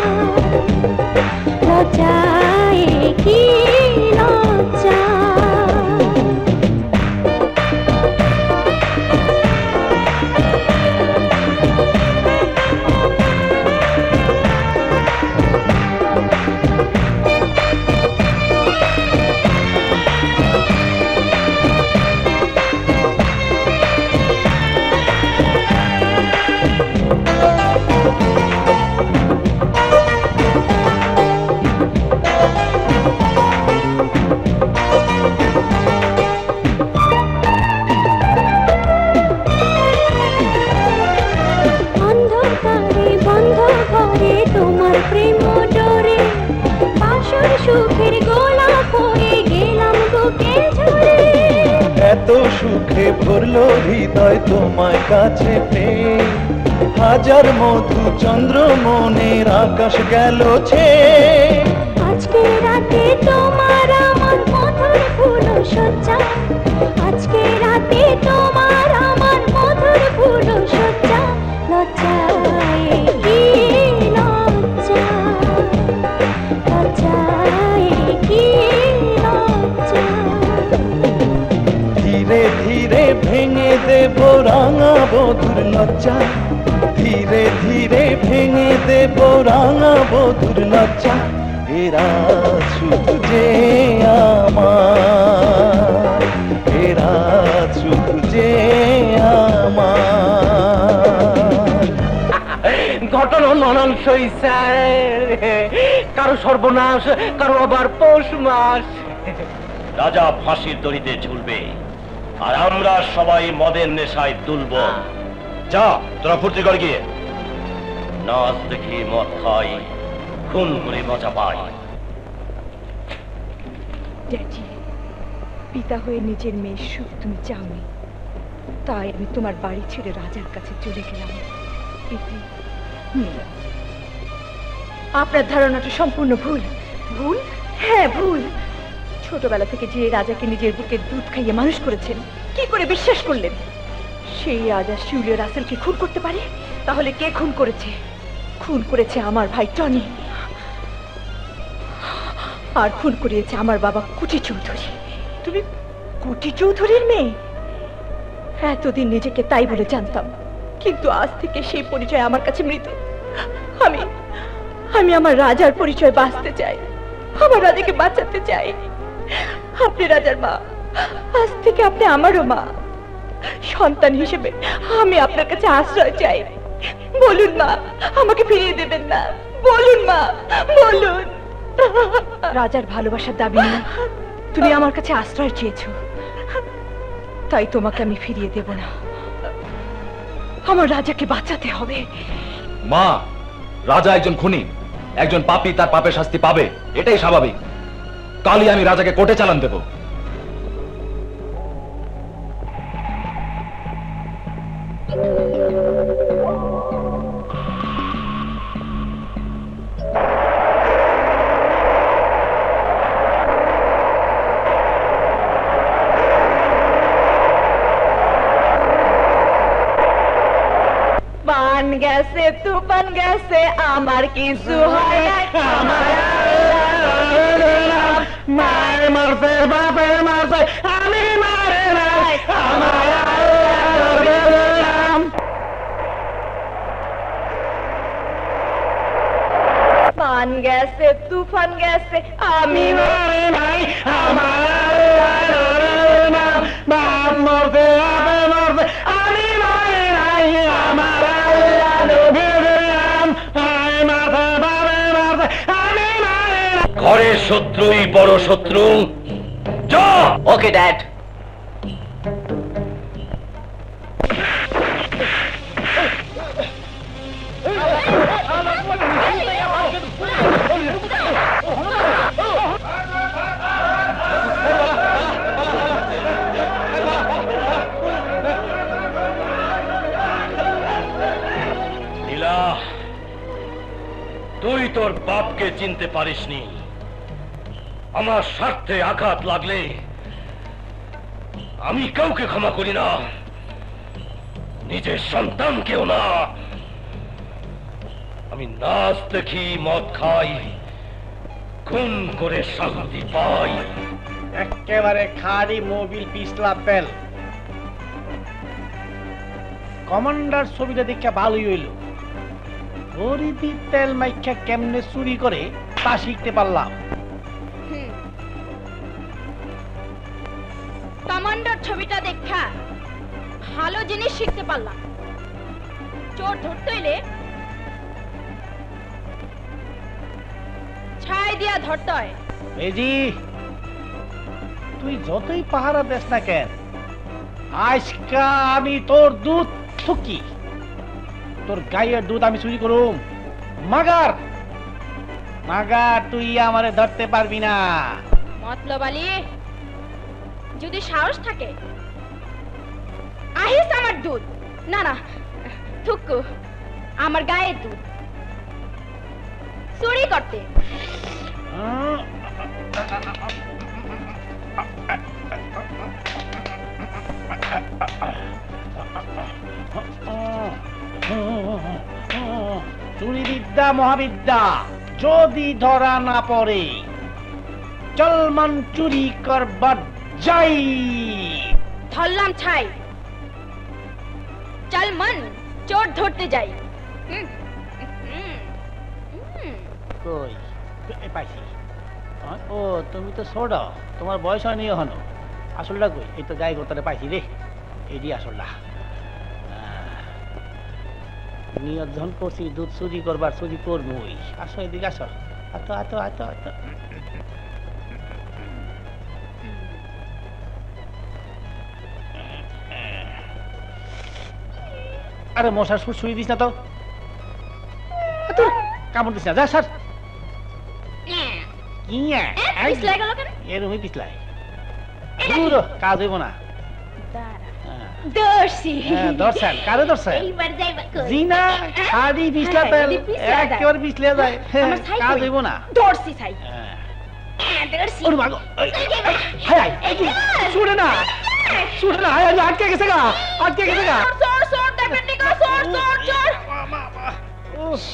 লজ্জায় কি লজ্জা। অন্ধকারে বন্ধ ঘরে তোমার প্রেম ডোরে, বাসর সুখের গোলাপ হয়ে গেলাম বুকে ঝরে। এত সুখে ভরলো হৃদয় তোমায় কাছে পেয়ে, হাজার মধু চন্দ্র মনের আকাশ গেল ছে। আজকে রাতে তোমার আমার মধুর ফুল সজ্জা, আজকে রাতে তোমার আমার মধুর ফুল সজ্জা, লজ্জায় কি লজ্জা, লজ্জায় কি লজ্জা। ধীরে ধীরে ভেঙে দেব রাঙা বধুর লজ্জা, ধীরে ধীরে ভেঙে দেব রাঙা বধুর লজ্জা। এরা শুধু যে আমার, এরা শুধু যে আমার। ঘটনা মানানসই স্যার, কারো সর্বনাশ, কারো আবার পৌষ মাস। রাজা ফাঁসির দড়িতে ঝুলবে, আর আমরা সবাই মদের নেশায় দুলব। যা তোরা ফুর্তি কর গিয়ে, নাচ দেখি, মদ খাই, খুন করে মজা পাই। ড্যাডি, পিতা হয়ে নিজের মেয়ের সুখ তুমি চাওনি, তাই আমি তোমার বাড়ি ছেড়ে রাজার কাছে চলে গেলাম। ইতি, নীলা। আপনার ধারণাটা সম্পূর্ণ ভুল। ভুল? হ্যাঁ ভুল। ছোটবেলা থেকে যে রাজাকে নিজের বুকে দুধ খাইয়ে মানুষ করেছেন, কি করে বিশ্বাস করলেন সেই রাজা শিউলি রাসেলকে খুন করতে পারে? তাহলে কে খুন করেছে? খুন করেছে আমার ভাই টনি, আর খুন করিয়েছে আমার বাবা কুটি চৌধুরী। তুমি কুটি চৌধুরীর মেয়ে? এতদিন নিজেকে তাই বলে জানতাম, কিন্তু আজ থেকে সেই পরিচয় আমার কাছে মৃত। আমি আমি আমার রাজার পরিচয় বাঁচতে চাই, আমার রাজাকে বাঁচাতে চাই। আপনি রাজার মা, আজ থেকে আপনি আমারও মা। সন্তান হিসেবে আমি আপনার কাছে আশ্রয় চাই। বলুন মা, আমাকে ফিরিয়ে দেবেন না। বলুন মা, বলুন। রাজার ভালোবাসার দাবি নিয়ে তুমি আমার কাছে আশ্রয় চেয়েছো, তাই তোমাকে আমি ফিরিয়ে দেব না। আমার রাজাকে বাঁচাতে হবে। মা, রাজা একজন খুনি, একজন পাপী তার পাপের শাস্তি পাবে, এটাই স্বাভাবিক। কালই আমি রাজাকে কোর্টে চালান দেব। পান গেছে তুফান গেছে, আমার কিছু হয় নাই। মায়ের মারছে, বাপের মারছে, আমি মারে নাই। আমার পান গেছে তুফান গেছে, আমি মারে নাই। আমার বাপ মরছে, বাপে মরছে, আমি মারে নাই। আমার ঘরের শত্রুই বড় শত্রু। যা। Okay dad. নীলা, তুই তোর বাপকে চিনতে পারিসনি। আমার স্বার্থে আঘাত লাগলে আমি কাউকে ক্ষমা করি না, নিজের সন্তানকেও না। আমি নাচ দেখি, মদ খাই, খুন করে শান্তি পাই। একেবারে খাড়ি মোবিল পিছলা পেল। কমান্ডার ছবিটা দেখে ভালোই হইল। গরিবি তেল মাইখা কেমনে চুরি করে তা শিখতে পারলাম। কমান্ডার ছবিটা দেখা ভালো জিনিস শিখতে পারলাম। চোর ধরতে হইলে ছাই দিয়া ধরতে হয়। বেজি, তুই যতই পাহারা দেস না কেন, আজকা আমি তোর দুধ থুকি, তোর গায়ের দুধ আমি চুরি করুম। মাগার মাগার, তুই আমারে ধরতে পারবি না। মতলব আলী, যদি সাহস থাকে আহিস আমার দুধ। না না, থুকু আমার গায়ের দুধ চুরি করতে। চুরি বিদ্যা মহাবিদ্যা যদি ধরা না পড়ে, চলমান চুরি করবার যাই। ধরলাম ছাই, চল মন চোর ধরতে যাই। কই পাইছি। ও, তুমি তো ছোট, তোমার বয়স হয়নি এখনো। আসলটা কই? এই তো গায়ে গোতারে পাইছি রে, এটি আসলটা। নিয়ত যখন করছি দুধ চুরি করবার, চুরি করবই। আসো এদিকে আসো। আতো আতো আতো আতো। আরে মশার সুর শুয়ে দিস না তো, কামড় দিস না, যা স্যার। পিছলাই গেল কেন? এরমই পিছলাই, কাজ হইব না। দাঁড়া। দর্শি হ্যাঁ দর্শন কারে দর্শন এইবার যাইবা কই জি না খালি পিছলা তেল খালি পিছলা দেয়। একেবারে পিছলে যায় আমার ছাই কাজ কই? হইব না দর্শি ছাই দর্শি ওর মাগো হাই হাই শুনে না হাই হাই আটকে গেছে গা চোর চোর দেখেন নি গো, চোর চোর চোর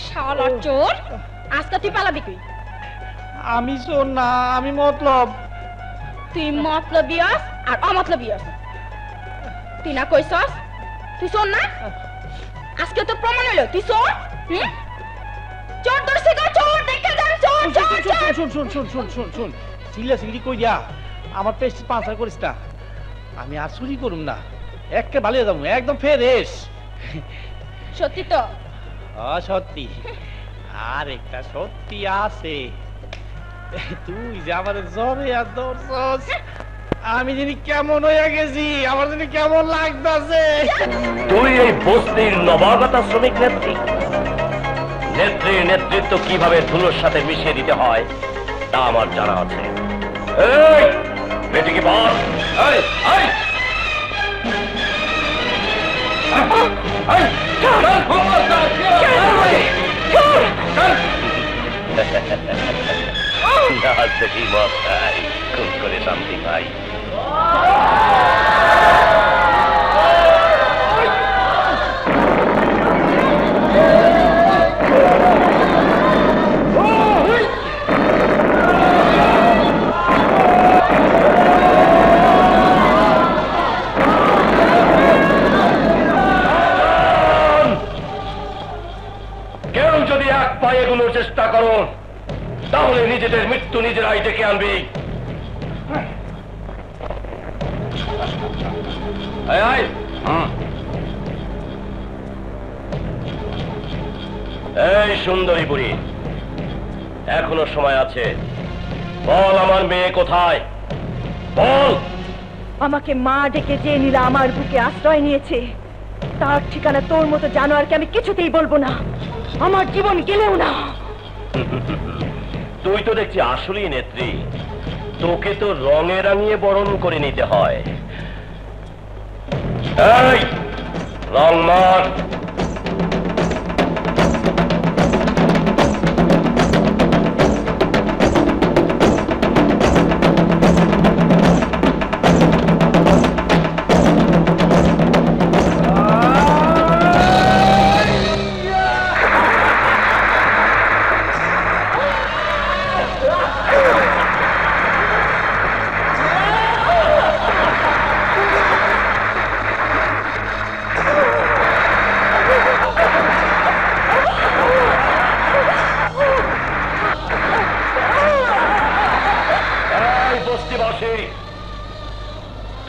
শালা চোর আজকে তুই পালাবি কই আমি শোন না আমি মতলব তুই মতলবিয়াস আর অমতলবিয়াস তুই না কইছস তুই শোন না আজকে তো প্রমাণ হলো তুই চোর চোর ধরছে গো চোর দেখে যান চোর চোর চোর শুন চিল্লি কই দিয়া আমার পেস্ট পাঁচার করিস না আমি আর চুরি করুম না একে ভালো যাবো একদম ফ্রেশ সত্যি তো সত্যি আর একটা সত্যি আছে তুই যে আমার জবে আর দর্শস আমি জানি কেমন হয়ে গেছি আমার জানি কেমন লাগতাছে তুই এই বস্তির নবাগতা শ্রমিক নেত্রী নেত্রীর নেতৃত্ব কিভাবে ধুলোর সাথে মিশিয়ে দিতে হয় তা আমার জানা আছে এই বেটিকে বল এই এই না দেখি মশাই খুব করে শান্তি পাই কেউ যদি এক পায়ে এগুলোর চেষ্টা করো তাহলে নিজেদের মৃত্যু নিজেরাই ডেকে আনবি এই সুন্দরী বুড়ি এখনো সময় আছে বল আমার মেয়ে কোথায় বল আমাকে মা ডেকে যে নীলা আমার বুকে আশ্রয় নিয়েছে তার ঠিকানা তোর মতো জানোয়ারকে আমি কিছুতেই বলবো না আমার জীবন গেলেও না তুই তো দেখছি আসলেই নেত্রী তোকে তো রঙে রাঙিয়ে বরণ করে নিতে হয় এই রং মার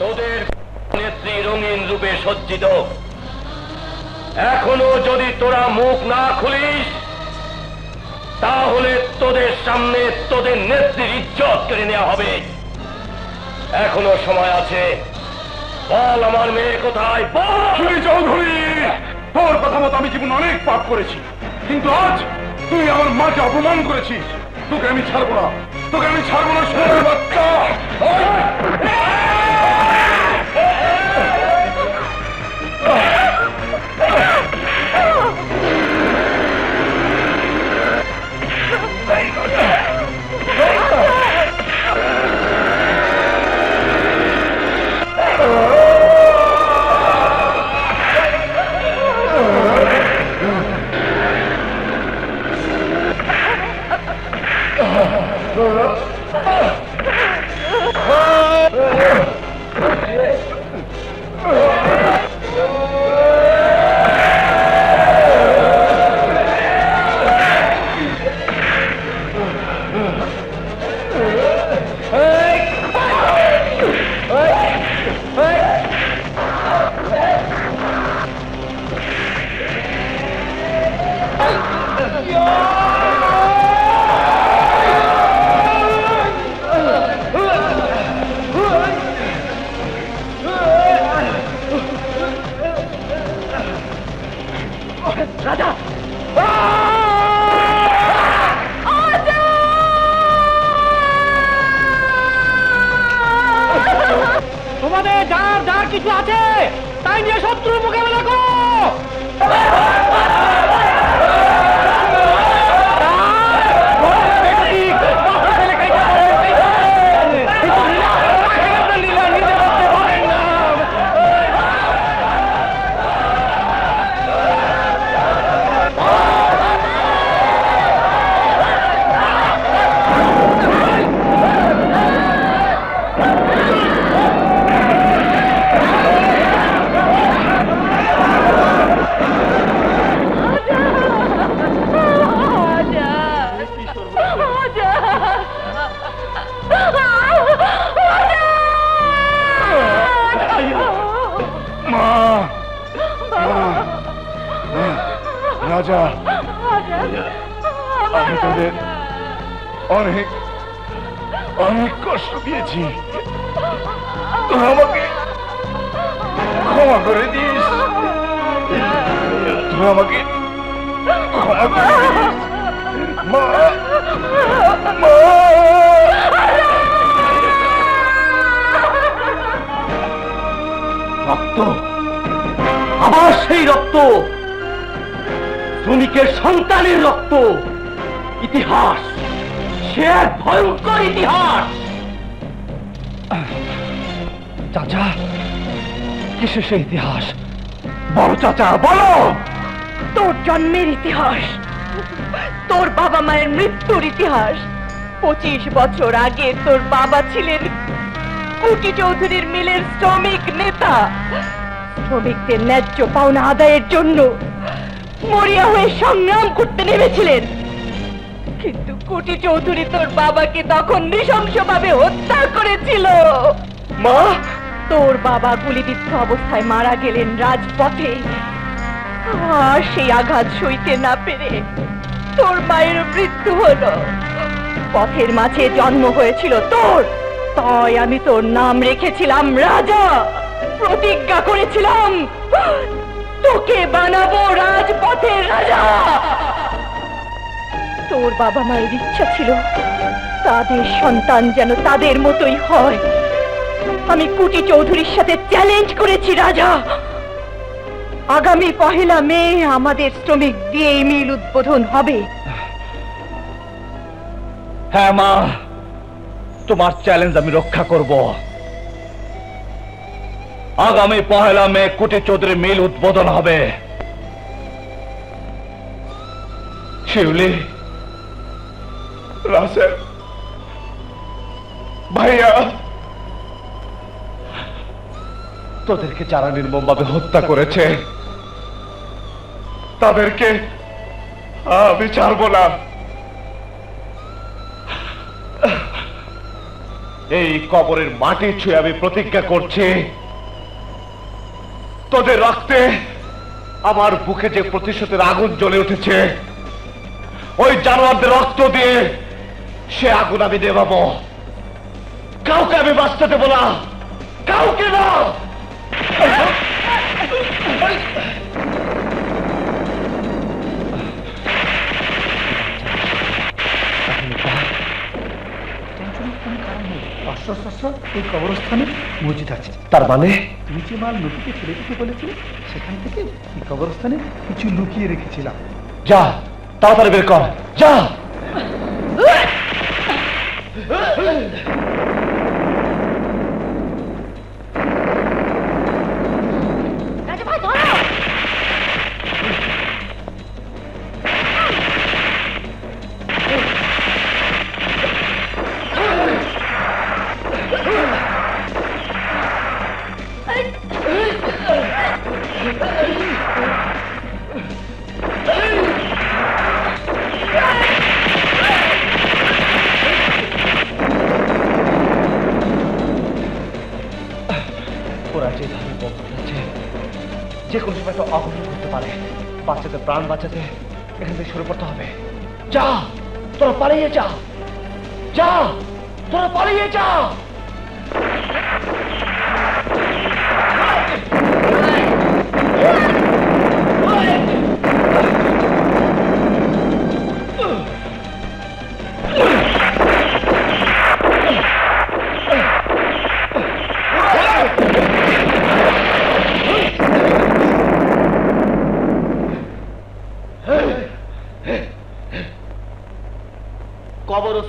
তোদের নেত্রী রঙিন রূপে সজ্জিত এখনো যদি তোরা মুখ না খুলিস তাহলে তোদের সামনে তোদের নেত্রীর ইজ্জত কেড়ে নেওয়া হবে এখনো সময় আছে বল আমার মেয়ে কোথায় বল চৌধুরী তোর কথা মতো আমি জীবন অনেক পাপ করেছি কিন্তু আজ তুই আমার মাকে অপমান করেছিস তোকে আমি ছাড়বো না সোনার বাচ্চা তোমাদের যার কিছু আছে সবাই নিয়ে শত্রুর মোকাবেলা করো। রাজা, আমি তোদের অনেক অনেক কষ্ট দিয়েছি, তুই আমাকে ক্ষমা করে দিস, তুই আমাকে ক্ষমা করে দিস। মা, মা। রক্ত, আবার সেই রক্ত, শ্রমিকের সন্তানের রক্ত। ইতিহাস, সে এক ভয়ঙ্কর ইতিহাস। চাচা, কিসের সেই ইতিহাস? বলো চাচা, বলো। তোর জন্মের ইতিহাস, তোর বাবা মায়ের মৃত্যুর ইতিহাস। 25 বছর আগে তোর বাবা ছিলেন কুটি চৌধুরীর মিলের শ্রমিক নেতা। শ্রমিকদের ন্যায্য পাওনা আদায়ের জন্য মরিয়া হয়ে সংগ্রাম করতে নেমেছিলেন, কিন্তু কুটি চৌধুরী তোর বাবাকে তখন নৃশংসভাবে হত্যা করেছিল। মা, তোর বাবা গুলিবিদ্ধ অবস্থায় মারা গেলেন রাজপথে। আর সেই আঘাত সইতে না পেরে তোর মায়ের মৃত্যু হলো। পথের মাঝে জন্ম হয়েছিল তোর, তাই আমি তোর নাম রেখেছিলাম রাজা। প্রতিজ্ঞা করেছিলাম তোকে বানাবো রাজপথের রাজা। তোর বাবা মায়ের ইচ্ছা ছিল তাদের সন্তান যেন তাদের মতোই হয়। আমি কুটি চৌধুরীর সাথে চ্যালেঞ্জ করেছি রাজা, আগামী 1 মে আমাদের শ্রমিক দিয়ে মিল উদ্বোধন হবে। হ্যাঁ মা, তোমার চ্যালেঞ্জ আমি রক্ষা করব। আগামী 1 মে কুটি চৌধুরী মিল উদ্বোধন হবে। শিউলি, রাসেল, ভাইয়া, তোদেরকে যারা নির্মমভাবে হত্যা করেছে তাদেরকে আমি ছাড়বো না। এই কবরের মাটি ছুঁয়ে আমি প্রতিজ্ঞা করছি, তোদের রক্তে আমার বুকে যে প্রতিশোধের আগুন জ্বলে উঠেছে, ওই জানোয়ারদের রক্ত দিয়ে সে আগুন আমি নেভাবো। কাউকে আমি বাঁচতে দেবো না, কাউকে না। এই কবরস্থানে মসজিদ আছে। তার মানে তুমি যে মাল নদীতে ফেলে দিতে বলেছিলে, সেখান থেকে এই কবরস্থানে কিছু লুকিয়ে রেখেছিলাম। যা, তাড়াতাড়ি বের কর, যা। ওরা যে ধরনের বোম ফেলেছে, যে কোনো সময় তো অঘটন করতে পারে। বাচ্চাদের প্রাণ বাঁচাতে এখান থেকে সরে পড়তে হবে। যা, তোরা পালিয়ে যা, যা, তোরা পালিয়ে যা।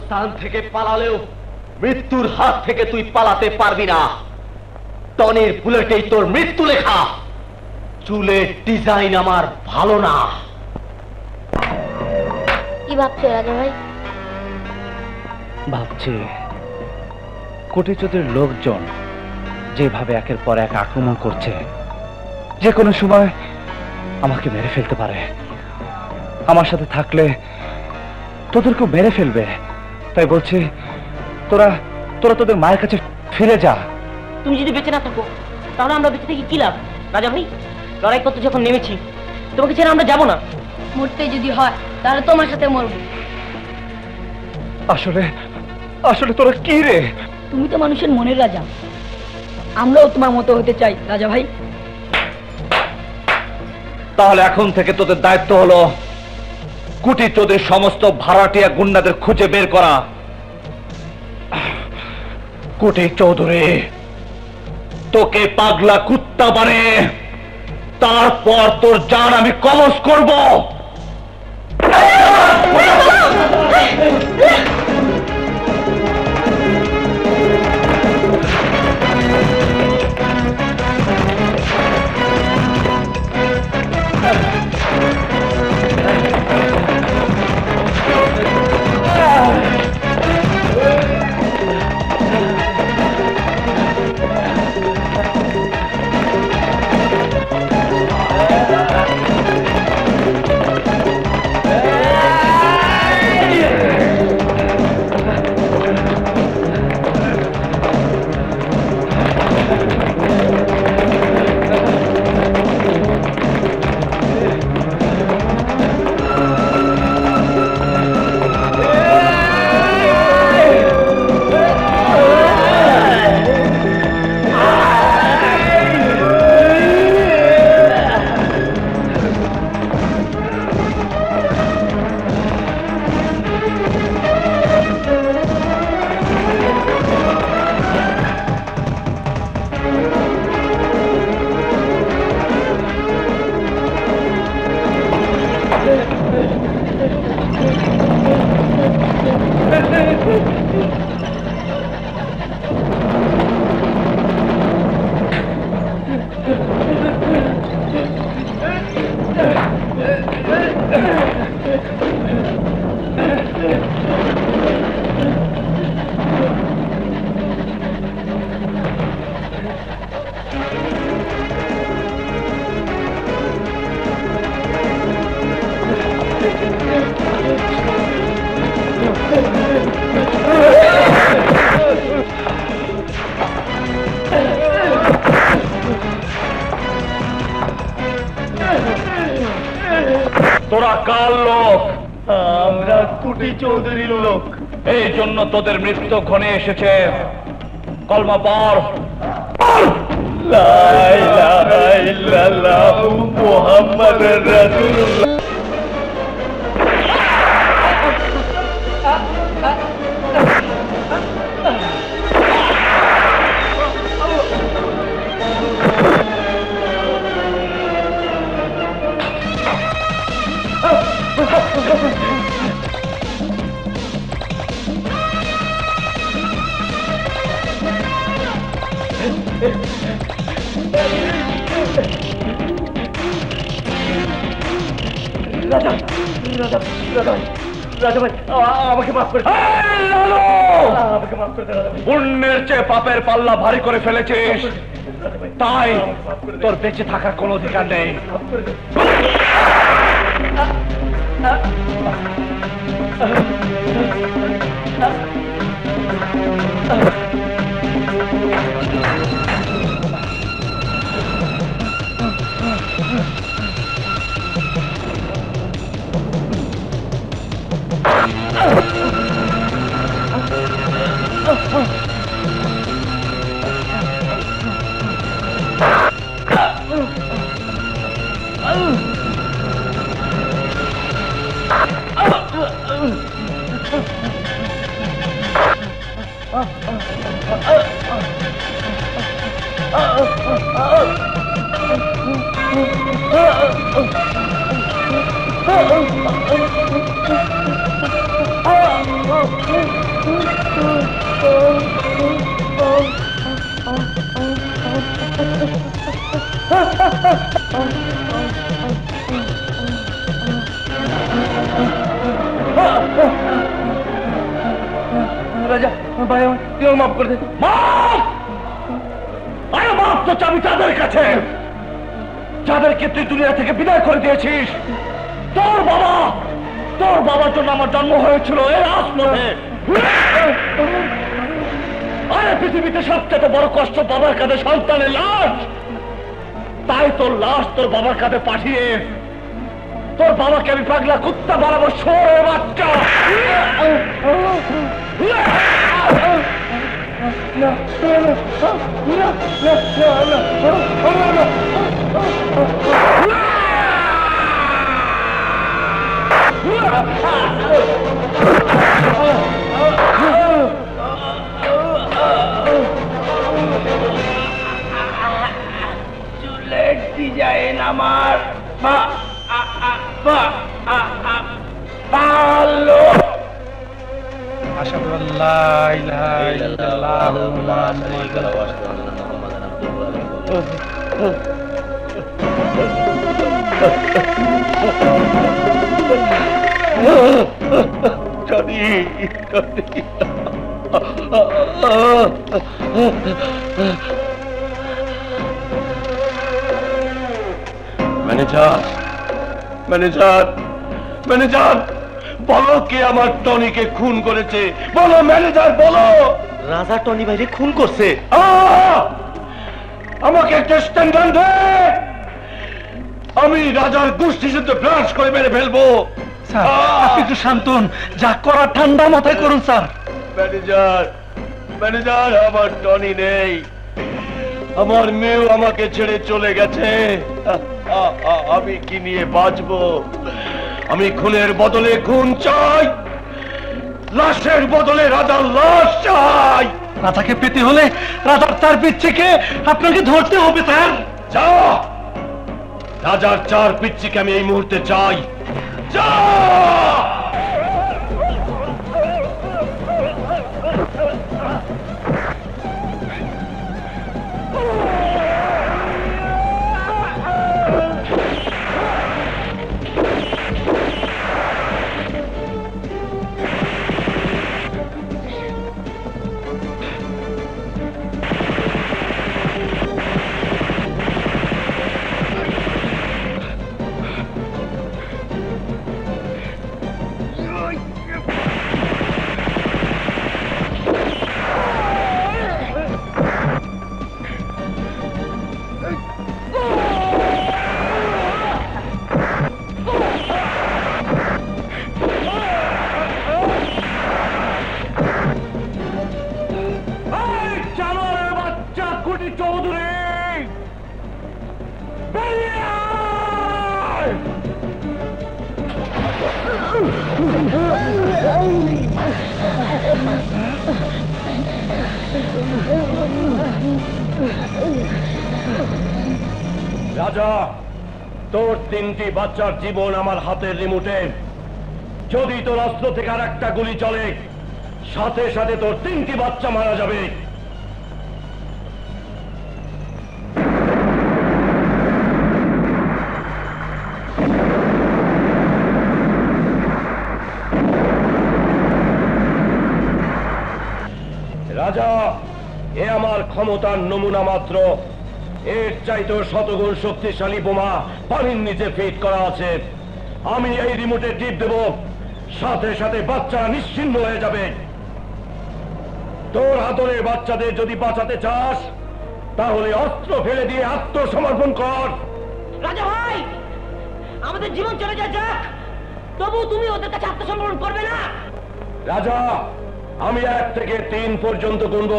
স্থান থেকে পালালেও মৃত্যুর হাত থেকে তুই পালাতে পারবি না। টনির বুলেটেই তোর মৃত্যু লেখা। চুলের ডিজাইন আমার ভালো না। কি ভাবছো রাজা ভাই? ভাবছি কোটিচুদের লোকজন যেভাবে একের পর এক আক্রমণ করছে, যে কোনো সময় আমাকে মেরে ফেলতে পারে। আমার সাথে থাকলে তোদেরকেও মেরে ফেলবে। তাই বলছি, তোরা তোরা তোদের মায়ের কাছে ফিরে যা। তুমি যদি বেঁচে না থাকো তাহলে আমরা বেঁচে থেকে কি লাভ? রাজা ভাই, লড়াই করতে যখন নেমেছি তোমাকে ছেড়ে আমরা যাব না। মরতে যদি হয় তাহলে তোমার সাথে মরবো। আসলে আসলে তোরা কি রে? তুমি তো মানুষের মনের রাজা, আমরাও তোমার মতো হতে চাই রাজা ভাই। তাহলে এখন থেকে তোদের দায়িত্ব হলো কুটিচোদের সমস্ত ভাড়াটিয়া গুন্ডাদের খুঁজে বের করা। কুটি চৌধুরী, তোকে পাগলা কুত্তা বানিয়ে তারপর তোর জান আমি কবজ করব। তোরা কার লোক? আমরা কুটি চৌধুরীর লোক। এই জন্য তোদের মৃত্যু ক্ষণে এসেছে। কলমা পড়। লা ইলাহা ইল্লাল্লাহু মুহাম্মাদুর রাসূলুল্লাহ। পুণ্যের চেয়ে পাপের পাল্লা ভারী করে ফেলেছিস, তাই তোর বেঁচে থাকার কোনো অধিকার নেই। রাজা ভাই তুই মাফ করে দে। মাফ! আরে মাফ তো চাবি তাদের কাছে, যাদেরকে তুই দুনিয়া থেকে বিদায় করে দিয়েছিস। তোর বাবার জন্য আমার জন্ম হয়েছিল এর আসলে। আরে পৃথিবীতে সবচেয়ে বড় কষ্ট বাবার কাঁধে সন্তানের লাশ। তাই তোর লাশ তোর বাবার কাঁধে পাঠিয়ে তোর বাবাকে আমি পাগলা কুত্তা বানাবো, শোরের বাচ্চা। চুলের ডিজাইন আমার ভালো। আশহাদু আল্লা ইলাহা ইল্লাল্লাহু মুহাম্মাদুর ম্যানেজার বলো কে আমার টনিকে খুন করেছে? বলো ম্যানেজার, বলো। রাজা টনি ভাইরে খুন করছে। আমাকে একটা স্ট্যান্ডার্ড দে, আমি রাজার গোষ্ঠী সাথে ব্রাশ করে মেরে ফেলবো। স্যার আপনি একটু শান্ত হন, যা করার ঠান্ডা মাথায় করুন স্যার। ম্যানেজার আমার টনি নেই, আমার মেয়েও আমাকে ছেড়ে চলে গেছে। আমি কি নিয়ে বাঁচবো? আমি খুনের বদলে খুন চাই, লাশের বদলে রাজার লাশ চাই। রাজাকে পেতে হলে রাজার চার পিচ্ছিকে আপনাকে ধরতে হবে স্যার। যা, রাজার চার পিচ্ছিকে আমি এই মুহূর্তে চাই। যা! রাজা, তোর তিনটি বাচ্চার জীবন আমার হাতের রিমোটে। যদি তোর অস্ত্র থেকে আর একটা গুলি চলে, সাথে সাথে তোর তিনটি বাচ্চা মারা যাবে। রাজা, এ আমার ক্ষমতার নমুনা মাত্র। এর চাইতে শতগুণ শক্তিশালী বোমা পানির নিচে ফিট করা আছে। আমি এই রিমোটে টিপ দেব, সাথে সাথে বাচ্চা নিশ্চিহ্ন হয়ে যাবে। তোর হাতরের বাচ্চাদের যদি বাঁচাতে চাস, তাহলে অস্ত্র ফেলে দিয়ে আত্মসমর্পণ কর। রাজা ভাই, আমাদের জীবন চলে যাক, তবু তুমি ওদের কাছে আত্মসমর্পণ করবে না? রাজা, আমি 1 থেকে 3 পর্যন্ত গুনব।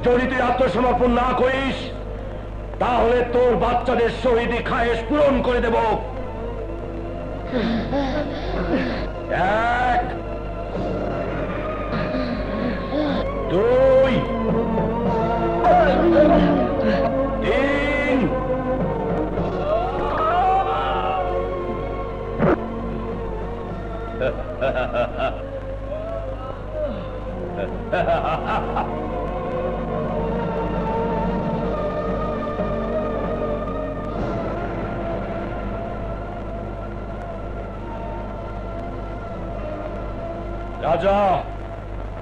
যদি তুই আত্মসমর্পণ না করিস, তাহলে তোর বাচ্চাদের শহীদি খায়েশ পূরণ করে দেব। 1, 2, 3। রাজা,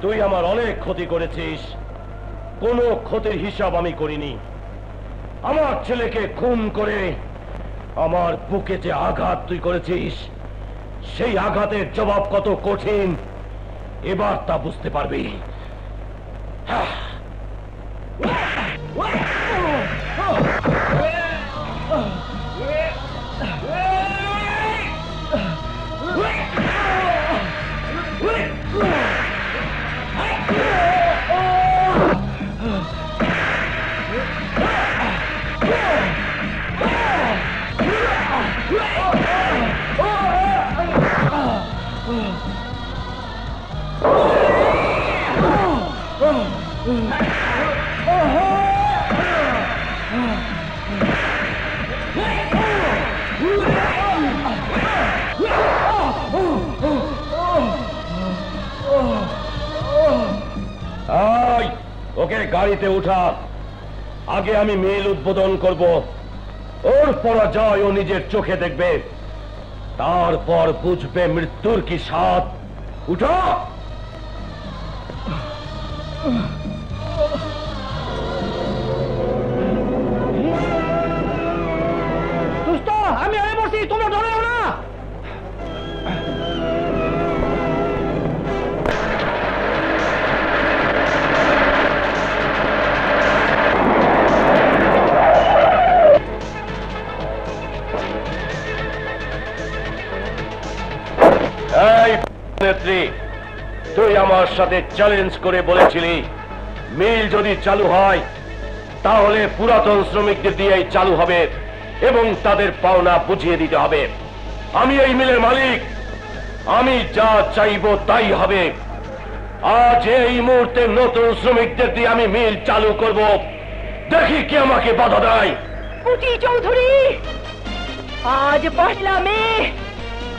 তুই আমার অনেক ক্ষতি করেছিস, কোনো ক্ষতির হিসাব আমি করিনি। আমার ছেলেকে খুন করে আমার বুকে যে আঘাত তুই করেছিস, সেই আঘাতের জবাব কত কঠিন এবার তা বুঝতে পারবি। ওকে গাড়িতে উঠা, আগে আমি মিল উদ্বোধন করব, ওর পরাজয় ও নিজের চোখে দেখবে, তারপর বুঝবে মৃত্যুর কি স্বাদ। উঠো। আমি আরে বসি, তোমরা ধরেও না। এই নেত্রী, তুই আমার সাথে চ্যালেঞ্জ করে বলেছিলি মিল যদি চালু হয় তাহলে পুরাতন শ্রমিকদের দিয়েই চালু হবে এবং তাদের পাওনা বুঝিয়ে দিতে হবে। আমি এই মিলের মালিক, আমি যা চাইবো তাই হবে। আজ এই মুহূর্তে নতুন শ্রমিকদের দিয়ে আমি মিল চালু করব, দেখি কে আমাকে বাধা দেয়। পুটি চৌধুরী, আজ 1 মে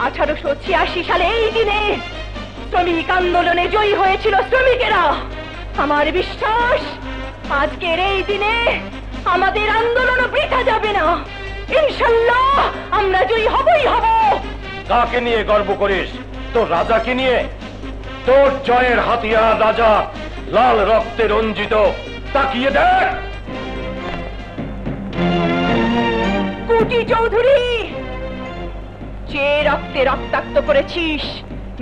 1886 সালে এই দিনে শ্রমিক আন্দোলনে জয়ী হয়েছিল শ্রমিকেরা। আমার বিশ্বাস আজকের এই দিনে আমাদের আন্দোলন বৃথা যাবে না। ইনশাআল্লাহ আমরা জয়ী হবই হব। কাকে নিয়ে গর্ব করিস? তোর রাজাকে নিয়ে? তোর জয়ের হাতিয়ার রাজা লাল রক্তে রঞ্জিত, তাকিয়ে দেখ। পুটি চৌধুরী, যে রক্তে রক্তাক্ত করেছিস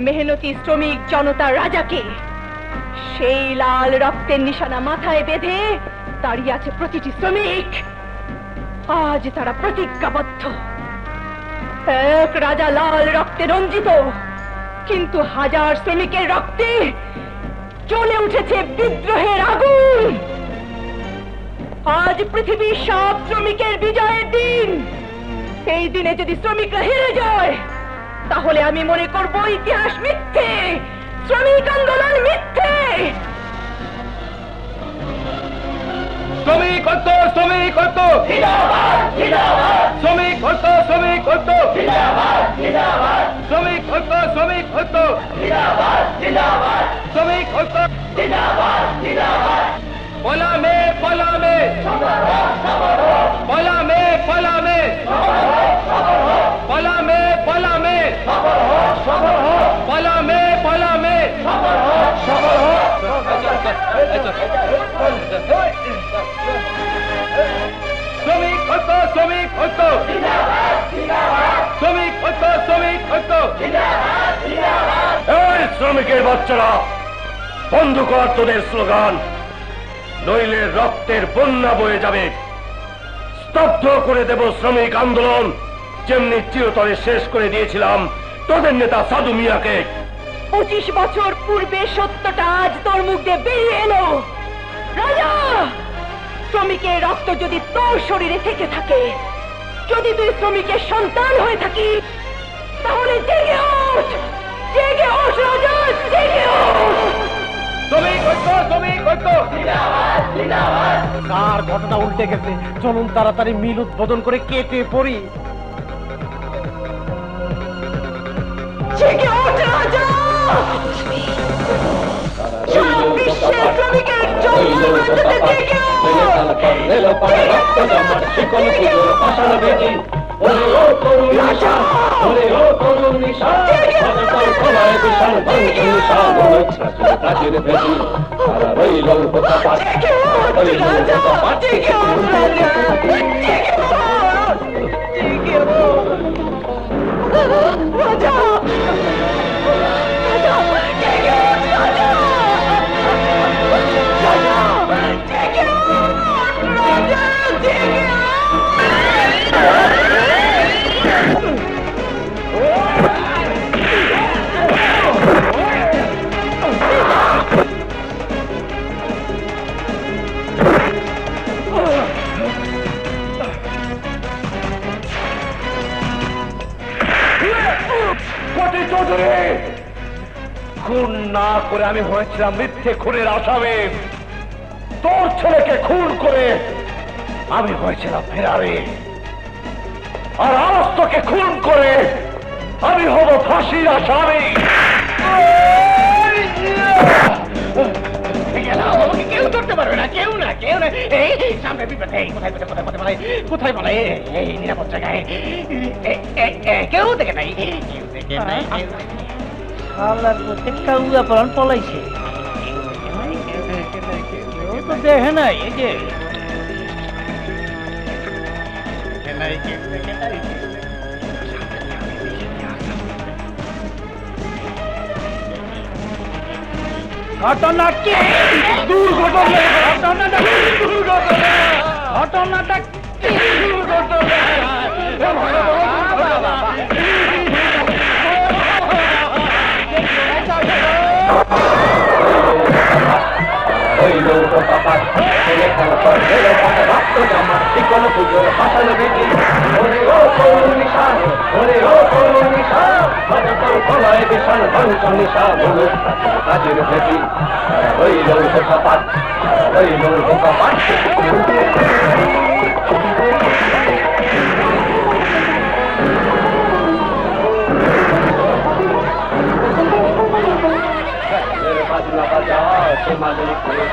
মেহনতি শ্রমিক জনতার রাজাকে, সেই লাল রক্তের নিশানা মাথায় বেঁধে দাঁড়িয়ে আছে প্রতিটি শ্রমিক। আজ তারা প্রতিজ্ঞাবদ্ধ। এক রাজা লাল রক্তে রঞ্জিত, কিন্তু হাজার শ্রমিকের রক্তে জ্বলে উঠেছে বিদ্রোহের আগুন। আজ পৃথিবীর সব শ্রমিকের বিজয়ের দিন। এই দিনে যদি শ্রমিকরা হেরে যায় তাহলে আমি মনে করব ইতিহাস মিথ্যে, শ্রমিক আন্দোলন মিথ্যে। শ্রমিক ঐক্য, শ্রমিক ঐক্য, শ্রমিক ঐক্য, শ্রমিক ঐক্য, শ্রমিক ঐক্য, শ্রমিক ঐক্য, শ্রমিক ঐক্য। 1 মে, 1 মে, 1 মে, 1 মে, 1 মে, 1 মে, 1 মে, 1 মে। শ্রমিক ঐক্য, শ্রমিক ঐক্য, শ্রমিক ঐক্য, শ্রমিক ঐক্য। এই শ্রমিকের বাচ্চারা, বন্ধ কর তোদের স্লোগান, নইলে রক্তের বন্যা বয়ে যাবে। স্তব্ধ করে দেব শ্রমিক আন্দোলন, যেমনি চিরতরে শেষ করে দিয়েছিলাম তোদের নেতা সাধু মিয়াকে। 25 বছর পূর্বে সত্যটা আজ তোর মুখ দিয়ে বেরিয়ে এলো। রাজা, শ্রমিকের রক্ত যদি তোর শরীরে থেকে থাকে, যদি তুই শ্রমিকের সন্তান হয়ে থাকিস, তাহলে জেগে ওঠ, জেগে ওঠ রাজা, জেগে ওঠ। শ্রমিক ঐক্য, শ্রমিক ঐক্য। কার ঘটনা উল্টে গেছে, চলুন তাড়াতাড়ি মিল উদ্বোধন করে কেটে পড়ি। জেগে ওঠ রাজা, সারা বিশ্ব পাড়া রক্ত জমাট শিকল পুজোর পাশান বেদি ওরে ও তরুণ নিশা ওরে ও তরুণ নিশা অজতর খোলায় বিশাল ভাঙছে নিশা মনে কাজের বেদি তারা রইল কপাট রইল কপাট খুন না করে আমি হয়েছিলাম মিথ্যে খুনের আসামি, তোর ছেলেকে খুন করে আমি হয়েছিলাম ফেরারি, আর আরস্তকে খুন করে আমি হব ফাঁসির আসামি। কেউ ধরতে পারবে না, কেউ না, কেউ না। এই সামনে বিপদ, এই কোথায় কোথায় কোথায় কোথায় কোথায় বলে এই নিরাপদ জায়গায় কেউ দেখে নাই, কেউ দেখে নাই। আল্লাহর প্রত্যেক কাউয়া পরান পলাইছে কেউ তো দেখে নাই। এই যে ঘটনাটি দুর্ঘটনা, ঘটনাটা দুর্ঘটনা, ঘটনাটা কি দুর্ঘটনা? রইল কপাট ছেলে খেলার ছেলে পাড়া রক্ত জমাট শিকল পুজোর পাশান বেদি ওরে ও তরুণ নিশা ওরে ও তরুণ নিশা অজতর খোলায় বিশাল ভাঙছে নিশা মনে কাজের বেদি রইল কপাট রইল কপাট বাজনা বাজা সে মাঝে করে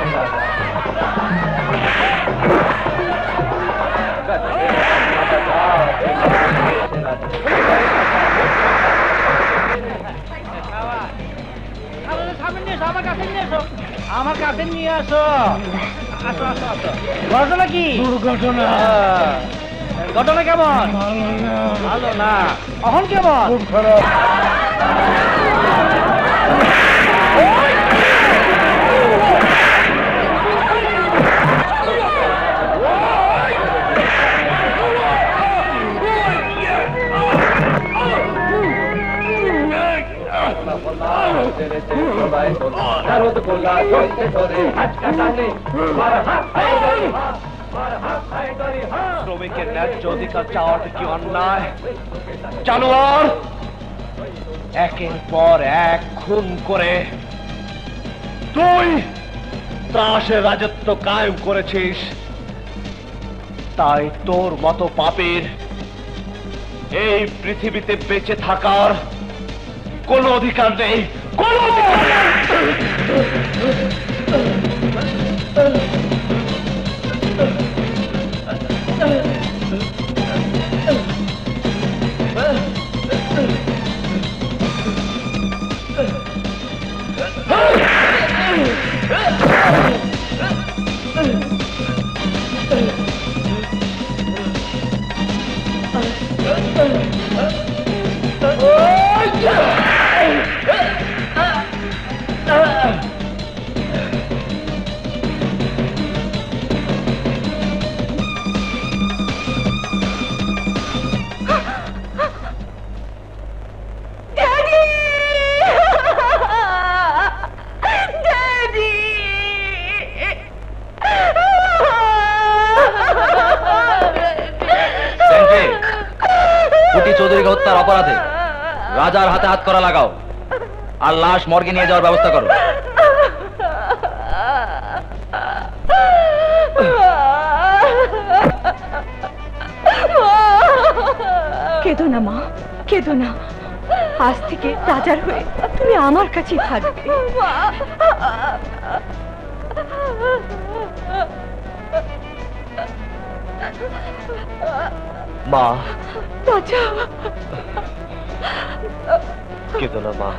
আমার কাছে নিয়ে আসো। আসো আসো আসো। ঘটনা কি? দুর্ঘটনা। ঘটনা কেমন? ভালো না। এখন কেমন? খুব খারাপ। শ্রমিকের ন্যায্য অধিকার চাওয়াটা কি অন্যায়? জানোয়ার একের পর এক খুন করে তুই ত্রাসের রাজত্ব কায়েম করেছিস, তাই তোর মতো পাপীর এই পৃথিবীতে বেঁচে থাকার কোনো অধিকার নেই, কোনো অধিকার নেই। চৌধুরীকে হত্যার অপরাধে রাজার হাতে হাত করা লাগাও আর লাশ মর্গে নিয়ে যাওয়ার ব্যবস্থা করো। কেঁদো না মা, কেঁদো না। আজ থেকে রাজার হয়ে তুমি আমার কাছেই থাকবে। মা রাজা, কেঁদো না মা।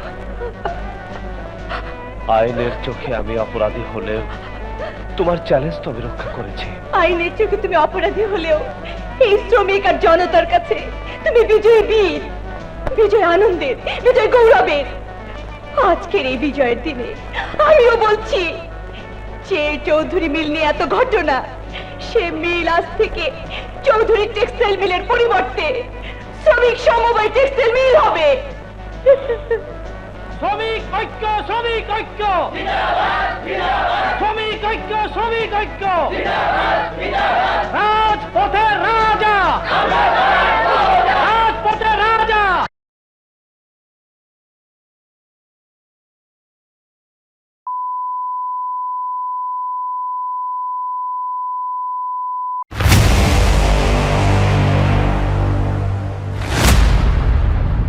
আইনের চোখে আমি অপরাধী হলেও তোমার চ্যালেঞ্জ তো আমি রক্ষা করেছি। আইনের চোখে তুমি অপরাধী হলেও এই শ্রমিক আর জনতার কাছে তুমি বিজয় বীর, বিজয় আনন্দের, বিজয় গৌরবের। আজকের এই বিজয়ের দিনে আমিও বলছি, যে চৌধুরী মিল নিয়ে এত ঘটনা, সে মিল আজ থেকে চৌধুরী টেক্সটাইল মিলের পরিবর্তে শ্রমিক সমবায় টেক্সটাইল মিল হবে। শ্রমিক ঐক্য, শ্রমিক ঐক্য, শ্রমিক ঐক্য, শ্রমিক ঐক্য, রাজপথের রাজা